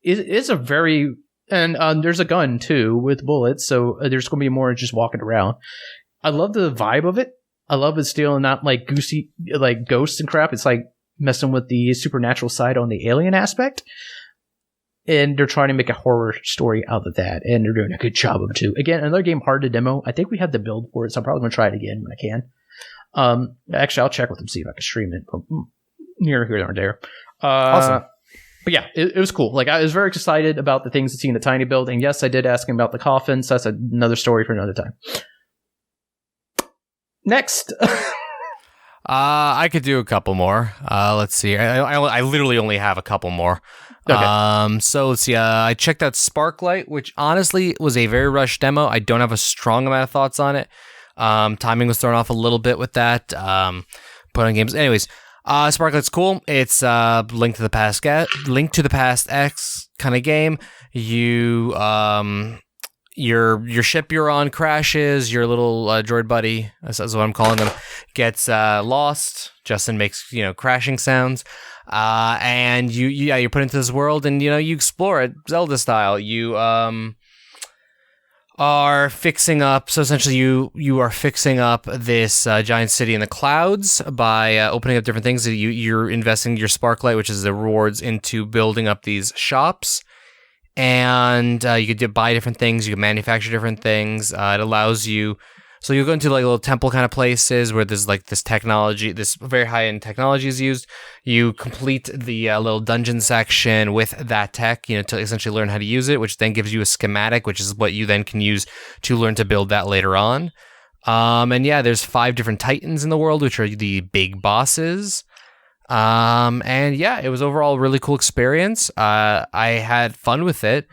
S2: It's a very... And there's a gun, too, with bullets. So there's going to be more just walking around. I love the vibe of it. I love it still, not like goosey, like ghosts and crap. It's like messing with the supernatural side on the alien aspect. And they're trying to make a horror story out of that. And they're doing a good job of it too. Again, another game hard to demo. I think we have the build for it, so I'm probably going to try it again when I can. Actually, I'll check with them, see if I can stream it. But here or there.
S1: Awesome.
S2: But yeah, it was cool. Like I was very excited about the things that's in the tiny build. And yes, I did ask him about the coffin. So that's another story for another time. Next.
S1: I could do a couple more. Let's see. I literally only have a couple more.
S2: Okay.
S1: So let's see. I checked out Sparklight, which honestly was a very rushed demo. I don't have a strong amount of thoughts on it. Timing was thrown off a little bit with that. Put on games. Anyways, Sparklight's cool. It's Link to the Past X kind of game. You your ship you're on crashes, your little droid buddy, that's what I'm calling them, gets lost. Justin makes crashing sounds, and you're put into this world, and you explore it Zelda style. You are fixing up. So essentially, you are fixing up this giant city in the clouds by opening up different things. You're investing your Sparklight, which is the rewards, into building up these shops. And you could buy different things. You can manufacture different things. It allows you... So you go into like little temple kind of places where there's like this technology, this very high-end technology is used. You complete the little dungeon section with that tech, to essentially learn how to use it, which then gives you a schematic, which is what you then can use to learn to build that later on. And yeah, there's 5 different titans in the world, which are the big bosses. And yeah, it was overall a really cool experience. I had fun with it,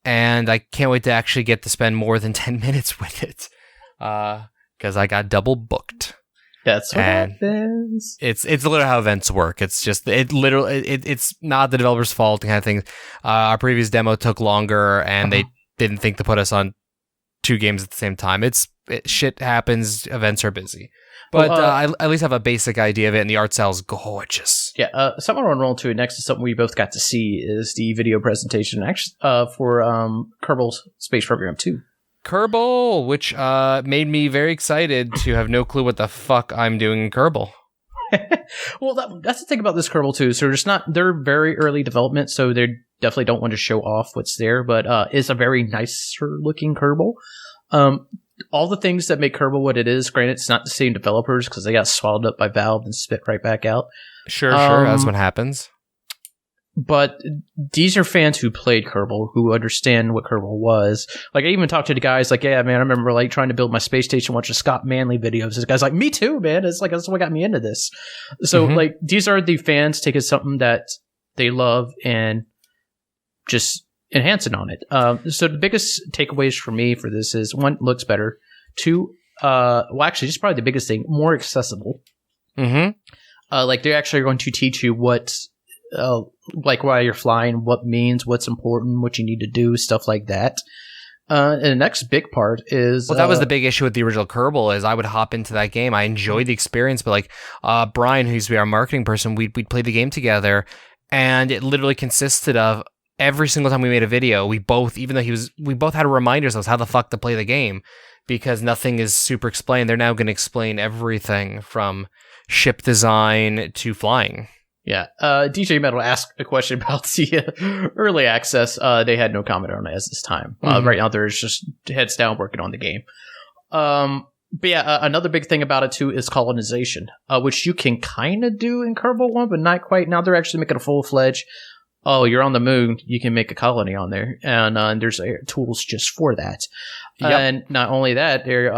S1: and I can't wait to actually get to spend more than 10 minutes with it. Because I got double booked.
S2: That's what happens.
S1: It's literally how events work. It's just it's not the developer's fault kind of thing. Our previous demo took longer, and they didn't think to put us on 2 games at the same time. Shit happens. Events are busy. But I at least have a basic idea of it, and the art style is gorgeous.
S2: Yeah, something I want to roll to next is something we both got to see is the video presentation actually for Kerbal Space Program 2.
S1: Kerbal, which made me very excited to have no clue what the fuck I'm doing in Kerbal.
S2: Well, that's the thing about this Kerbal too. So they're very early development, so they definitely don't want to show off what's there, but it's a very nicer looking Kerbal. All the things that make Kerbal what it is, granted, it's not the same developers because they got swallowed up by Valve and spit right back out.
S1: Sure, that's what happens.
S2: But these are fans who played Kerbal, who understand what Kerbal was. Like, I even talked to the guys, like, yeah, man, I remember, like, trying to build my space station, watching Scott Manley videos. This guy's like, me too, man. It's like, that's what got me into this. So, like, these are the fans taking something that they love and just enhancing on it. So the biggest takeaways for me for this is, one, looks better. Two, actually, just probably the biggest thing, more accessible.
S1: Mm-hmm.
S2: Like they actually are going to teach you what, like while you're flying, what means, what's important, what you need to do, stuff like that. And the next big part is...
S1: Well, that was the big issue with the original Kerbal, is I would hop into that game. I enjoyed the experience, but like Brian, who used to be our marketing person, we'd play the game together, and it literally consisted of every single time we made a video, we both, even though we both had to remind ourselves how the fuck to play the game, because nothing is super explained. They're now going to explain everything from ship design to flying.
S2: Yeah. DJ Metal asked a question about the early access. They had no comment on it at this time. Right now, they're just heads down working on the game. But yeah, another big thing about it, too, is colonization, which you can kind of do in Kerbal 1, but not quite. Now they're actually making a full-fledged, you're on the moon, you can make a colony on there. And there's tools just for that. Yep. And not only that, they're...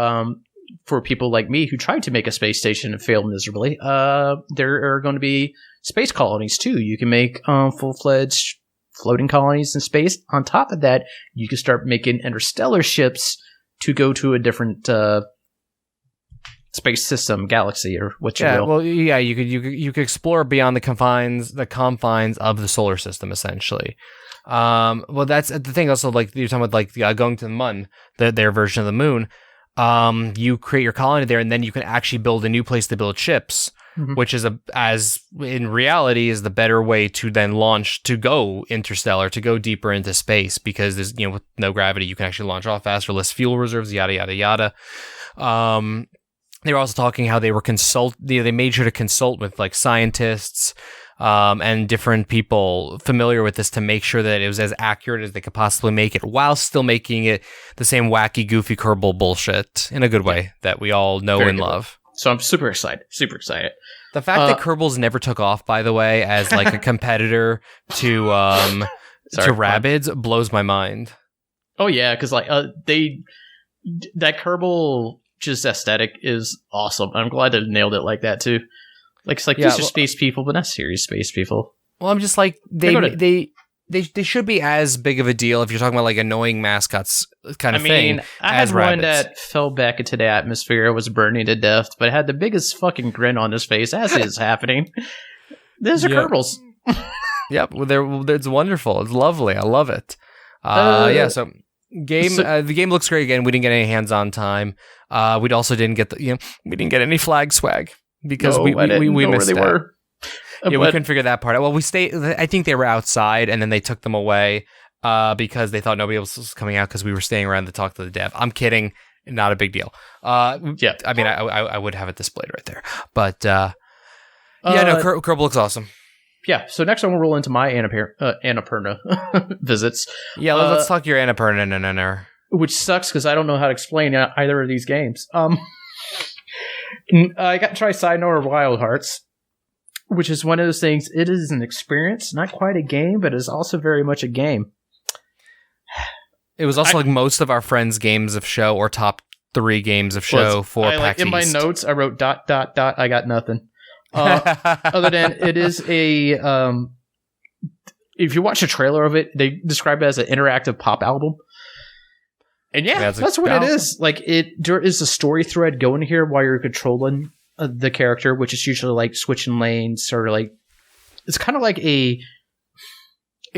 S2: for people like me who tried to make a space station and failed miserably, there are going to be space colonies too. You can make full-fledged floating colonies in space. On top of that, you can start making interstellar ships to go to a different space system, galaxy, or what you will.
S1: Well, yeah, you could explore beyond the confines of the solar system, essentially. Well, that's the thing. Also, like you're talking about, like going to the moon, their version of the moon. You create your colony there, and then you can actually build a new place to build ships, which is as in reality is the better way to then launch, to go interstellar, to go deeper into space, because there's, with no gravity, you can actually launch off faster, less fuel reserves, yada, yada, yada. They were also talking how they made sure to consult with like scientists, and different people familiar with this to make sure that it was as accurate as they could possibly make it, while still making it the same wacky, goofy Kerbal bullshit in a good way that we all know and love.
S2: So I'm super excited. Super excited.
S1: The fact that Kerbals never took off, by the way, as like a competitor to Rabbids blows my mind.
S2: Oh yeah, because like that Kerbal just aesthetic is awesome. I'm glad they nailed it like that too. Like it's like these are space people, but not serious space people.
S1: Well, I'm just like they should be as big of a deal if you're talking about like annoying mascots kind of thing.
S2: I had one that fell back into the atmosphere, was burning to death, but had the biggest fucking grin on his face as is happening. These are Kerbals.
S1: Yep, well, it's wonderful. It's lovely. I love it. So the game looks great. Again, we didn't get any hands-on time. We also didn't get we didn't get any flag swag because we missed that. Yeah, we couldn't figure that part out. Well, I think they were outside, and then they took them away because they thought nobody else was coming out because we were staying around to talk to the dev. I'm kidding. Not a big deal. Yeah. I mean, I would have it displayed right there. But, Kerbal looks awesome.
S2: Yeah, so next I'm going to roll into my Annapurna visits.
S1: Yeah, let's talk your Annapurna.
S2: Which sucks because I don't know how to explain either of these games. I got to try Sayonara Wild Hearts, which is one of those things. It is an experience, not quite a game, but it's also very much a game.
S1: It was also like most of our friends' games of show or top 3 games of show for PAX
S2: in my notes, I wrote ... I got nothing. Other than it is a... if you watch a trailer of it, they describe it as an interactive pop album. And that's what it is. Like there is a story thread going here while you're controlling the character, which is usually like switching lanes, or like it's kind of like a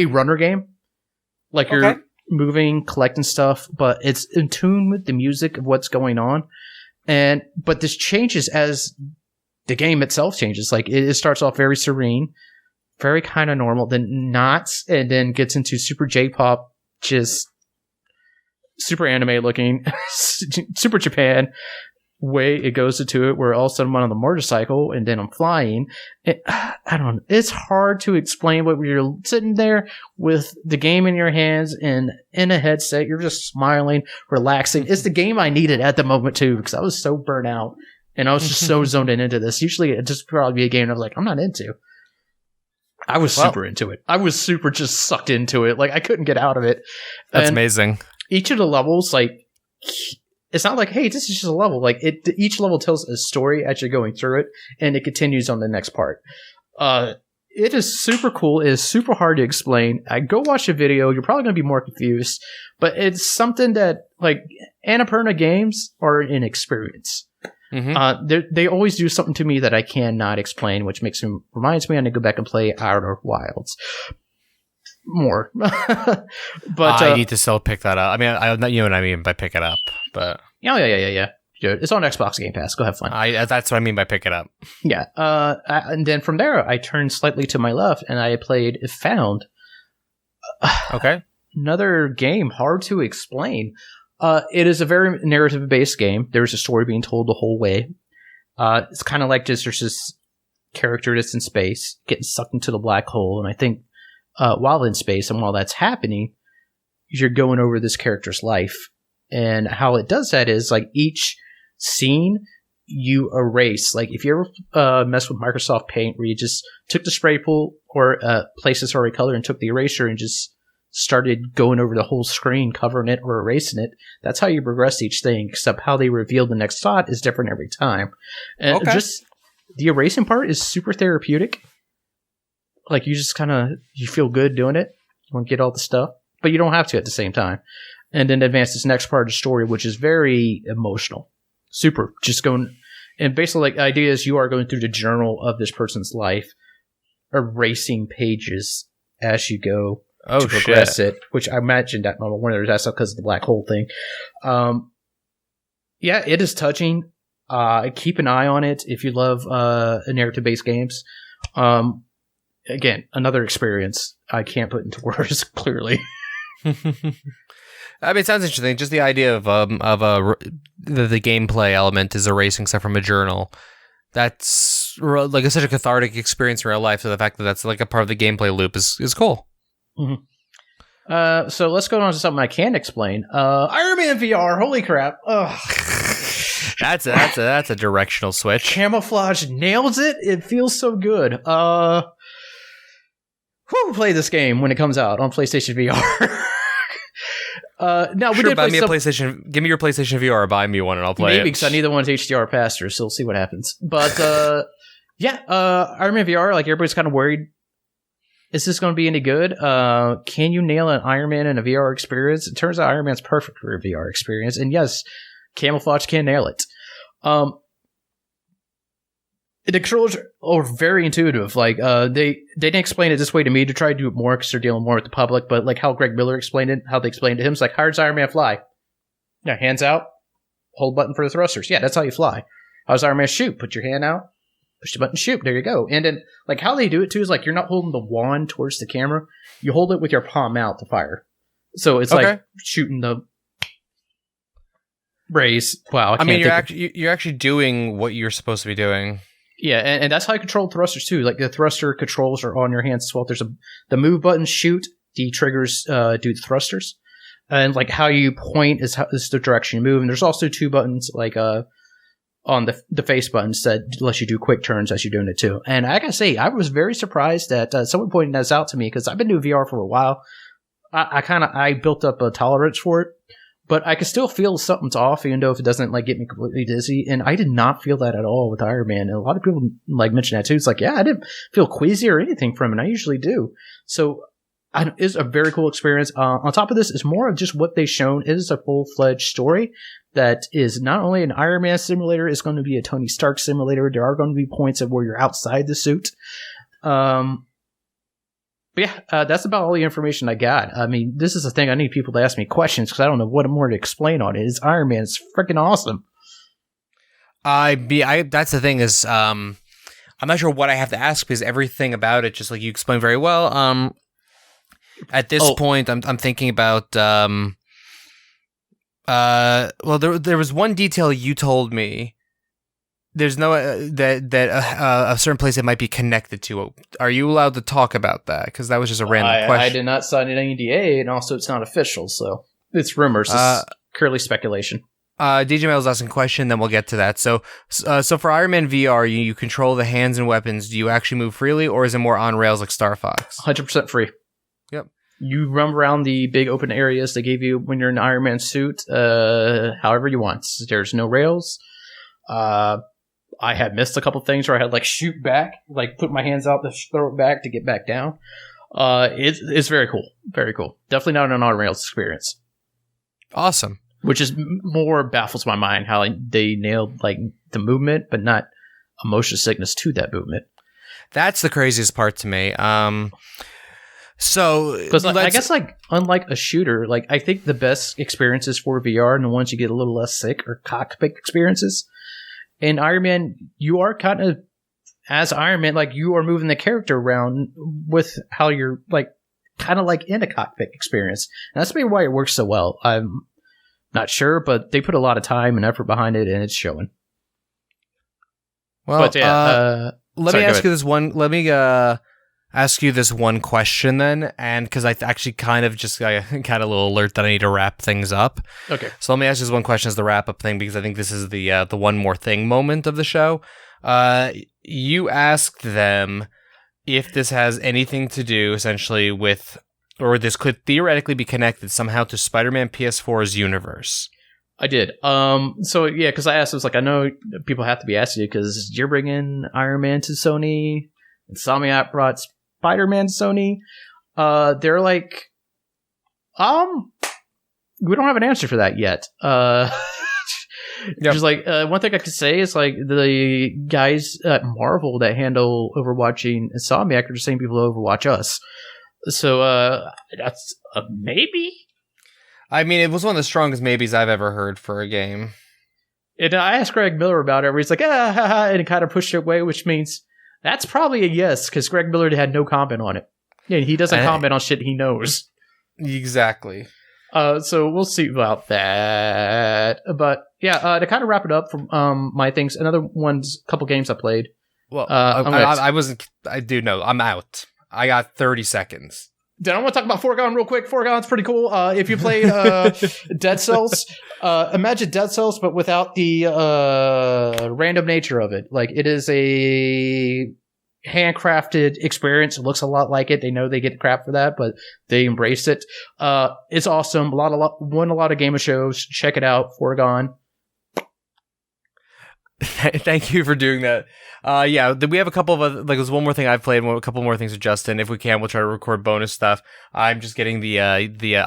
S2: runner game. Like you're moving, collecting stuff, but it's in tune with the music of what's going on. But this changes as the game itself changes. Like it starts off very serene, very kind of normal, then knots, and then gets into super J-pop, just super anime looking, super Japan way it goes into it, where all of a sudden I'm on the motorcycle and then I'm flying. I don't know. It's hard to explain, but when you're sitting there with the game in your hands and in a headset, you're just smiling, relaxing. It's the game I needed at the moment too, because I was so burnt out and I was just so zoned into this. Usually it just probably be a game I was like, I'm not into. I was super into it. I was super just sucked into it. Like I couldn't get out of it.
S1: That's amazing.
S2: Each of the levels, like, it's not like, hey, this is just a level. Like each level tells a story as you're going through it, and it continues on the next part. it is super cool. It is super hard to explain. I go watch a video. You're probably going to be more confused, but it's something that like Annapurna games are an experience. They always do something to me that I cannot explain, which reminds me I need to go back and play Outer Wilds more. But
S1: I need to still pick that up. I mean, I you know what I mean by pick it up, but
S2: yeah. It's on Xbox Game Pass. Go have fun.
S1: That's what I mean by pick it up.
S2: Yeah. And then from there, I turned slightly to my left, and I played Found.
S1: Okay.
S2: Another game hard to explain. It is a very narrative-based game. There's a story being told the whole way. It's kind of like there's this character that's in space getting sucked into the black hole, and I think while in space and while that's happening, you're going over this character's life. And how it does that is like each scene you erase. Like if you ever mess with Microsoft Paint, where you just took the spray pool or places already colored and took the eraser and just started going over the whole screen, covering it or erasing it. That's how you progress each thing, except how they reveal the next thought is different every time. And just the erasing part is super therapeutic. Like you just you feel good doing it. You want to get all the stuff, but you don't have to at the same time. And then advance this next part of the story, which is very emotional. Super. Just going, and basically like the idea is you are going through the journal of this person's life, erasing pages as you go. To progress it, which I imagine that one of that's because of the black hole thing. Yeah, it is touching. Keep an eye on it if you love narrative-based games. Again, another experience I can't put into words clearly.
S1: I mean, it sounds interesting. Just the idea of the gameplay element is erasing stuff from a journal. That's like such a cathartic experience in real life. So the fact that that's like a part of the gameplay loop is cool.
S2: Mm-hmm. So let's go on to something I can explain. Iron Man VR, holy crap! Ugh.
S1: That's a directional switch.
S2: Camouflage nails it. It feels so good. Who will play this game when it comes out on PlayStation VR? Now we did
S1: buy me a PlayStation. Give me your PlayStation VR, or buy me one, and I'll play it.
S2: Maybe because I need the one with HDR faster, so we'll see what happens. But Iron Man VR, like everybody's kind of worried. Is this going to be any good? Can you nail an Iron Man in a VR experience? It turns out Iron Man's perfect for a VR experience. And yes, Camouflage can nail it. The controls are very intuitive. Like they didn't explain it this way to me to try to do it more because they're dealing more with the public. But like how Greg Miller explained it, how they explained it to him, it's like, how does Iron Man fly? Yeah, hands out, hold button for the thrusters. Yeah, that's how you fly. How does Iron Man shoot? Put your hand out. Push the button, shoot. There you go. And then, like, how they do it, too, is, like, you're not holding the wand towards the camera. You hold it with your palm out to fire. So it's like shooting the rays. Wow.
S1: I mean, you're actually doing what you're supposed to be doing.
S2: Yeah, and that's how you control thrusters, too. Like, the thruster controls are on your hands as well. There's the move button, shoot. The triggers do the thrusters. And, like, how you point is the direction you move. And there's also two buttons, like, on the face buttons that lets you do quick turns as you're doing it too. And I gotta say, I was very surprised that someone pointed this out to me because I've been doing VR for a while. I built up a tolerance for it, but I could still feel something's off, even though if it doesn't like get me completely dizzy. And I did not feel that at all with Iron Man. And a lot of people like mention that too. It's like, yeah, I didn't feel queasy or anything from it. I usually do. So it's a very cool experience. On top of this, it's more of just what they've shown. It is a full-fledged story that is not only an Iron Man simulator, it's going to be a Tony Stark simulator. There are going to be points of where you're outside the suit. But yeah, that's about all the information I got. I mean, this is the thing. I need people to ask me questions because I don't know what more to explain on it. It's Iron Man. It's freaking awesome.
S1: That's the thing is, I'm not sure what I have to ask because everything about it, just like you explained very well. At this point, I'm thinking about. Well, there was one detail you told me. There's no that a certain place it might be connected to. Are you allowed to talk about that? Because that was just a random question.
S2: I did not sign an NDA, and also it's not official, so it's rumors. It's purely speculation.
S1: DJ Mail's asking a question, then we'll get to that. So for Iron Man VR, you control the hands and weapons. Do you actually move freely, or is it more on rails like Star Fox?
S2: 100% free.
S1: Yep.
S2: You run around the big open areas they gave you when you're in an Iron Man suit, however you want. There's no rails. I had missed a couple things where I had like shoot back, like put my hands out to throw it back to get back down. It's very cool. Very cool. Definitely not an on-rails experience.
S1: Awesome.
S2: Which is more baffles my mind how they nailed like the movement, but not emotion sickness to that movement.
S1: That's the craziest part to me. So,
S2: because I guess like unlike a shooter, like I think the best experiences for VR and the ones you get a little less sick are cockpit experiences. In Iron Man, you are kind of as Iron Man, like you are moving the character around with how you're like kind of like in a cockpit experience. And that's maybe why it works so well. I'm not sure, but they put a lot of time and effort behind it, and it's showing.
S1: Well, let me ask you this one. Let me ask you this one question then, and because I actually kind of just got a little alert that I need to wrap things up.
S2: Okay.
S1: So let me ask you this one question as the wrap up thing, because I think this is the one more thing moment of the show. You asked them if this has anything to do essentially with, or this could theoretically be connected somehow to Spider-Man PS4's universe.
S2: I did. So yeah, because I asked, I was like, I know people have to be asking you because you're bringing Iron Man to Sony. Insomniac brought Spider-Man to Sony. They're like, we don't have an answer for that yet. Just like one thing I could say is like the guys at Marvel that handle Overwatching Insomniac are the same people who Overwatch us. So that's a maybe.
S1: I mean, it was one of the strongest maybes I've ever heard for a game.
S2: And I asked Greg Miller about it, where he's like, and it kind of pushed it away, which means that's probably a yes, because Greg Miller had no comment on it. Yeah, he doesn't comment on shit he knows.
S1: Exactly.
S2: So we'll see about that. But yeah, to kind of wrap it up from my things, another one's a couple games I played.
S1: Well, I wasn't. I do know. I'm out. I got 30 seconds.
S2: Then I want to talk about Foregone real quick. Foregone's pretty cool. If you played Dead Cells, imagine Dead Cells, but without the random nature of it. Like, it is a handcrafted experience. It looks a lot like it. They know they get crap for that, but they embrace it. It's awesome. Won a lot of game shows. Check it out. Foregone.
S1: Thank you for doing that. Yeah, we have a couple of other, like, there's one more thing I've played, a couple more things with Justin. If we can, we'll try to record bonus stuff. I'm just getting the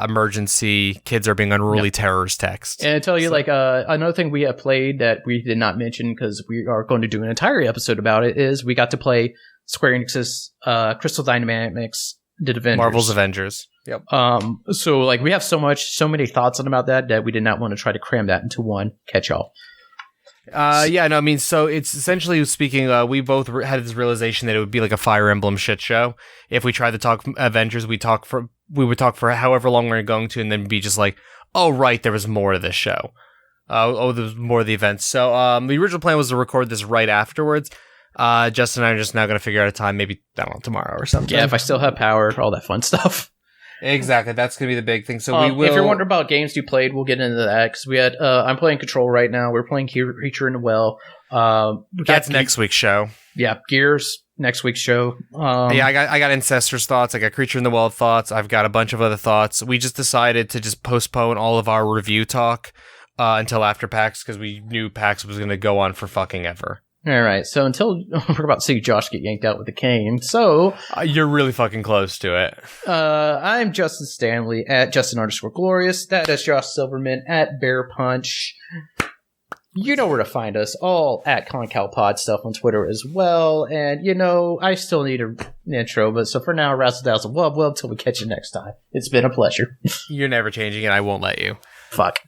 S1: emergency kids are being unruly terrors text.
S2: And I tell you, like, another thing we have played that we did not mention because we are going to do an entire episode about it is we got to play Square Enix's Crystal Dynamics did Avengers.
S1: Marvel's Avengers. Yep.
S2: So like we have so many thoughts on about that we did not want to try to cram that into one catch-all.
S1: Yeah, no, I mean, so it's essentially speaking, we both had this realization that it would be like a Fire Emblem shit show. If we tried to talk Avengers, we would talk for however long we're going to, and then be just like, oh, right, there was more to this show. There was more of the events. So the original plan was to record this right afterwards. Justin and I are just now going to figure out a time, maybe, I don't know, tomorrow or something.
S2: Yeah, if I still have power, all that fun stuff.
S1: Exactly, that's going to be the big thing. So we will.
S2: If you're wondering about games you played, we'll get into that because we had. I'm playing Control right now. We're playing Creature in the Well.
S1: That's next week's show.
S2: Yeah, Gears next week's show.
S1: Yeah, I got Ancestors thoughts. I got Creature in the Well thoughts. I've got a bunch of other thoughts. We just decided to just postpone all of our review talk until after PAX because we knew PAX was going to go on for fucking ever.
S2: All right, so until we're about to see Josh get yanked out with the cane, so
S1: you're really fucking close to it.
S2: I'm Justin Stanley at Justin_Glorious. That is Josh Silverman at Bear Punch. You know where to find us, all at ConCalPod stuff on Twitter as well. And I still need an intro, but so for now, razzle dazzle wub wub till we catch you next time. It's been a pleasure.
S1: You're never changing it. I won't let you.
S2: Fuck.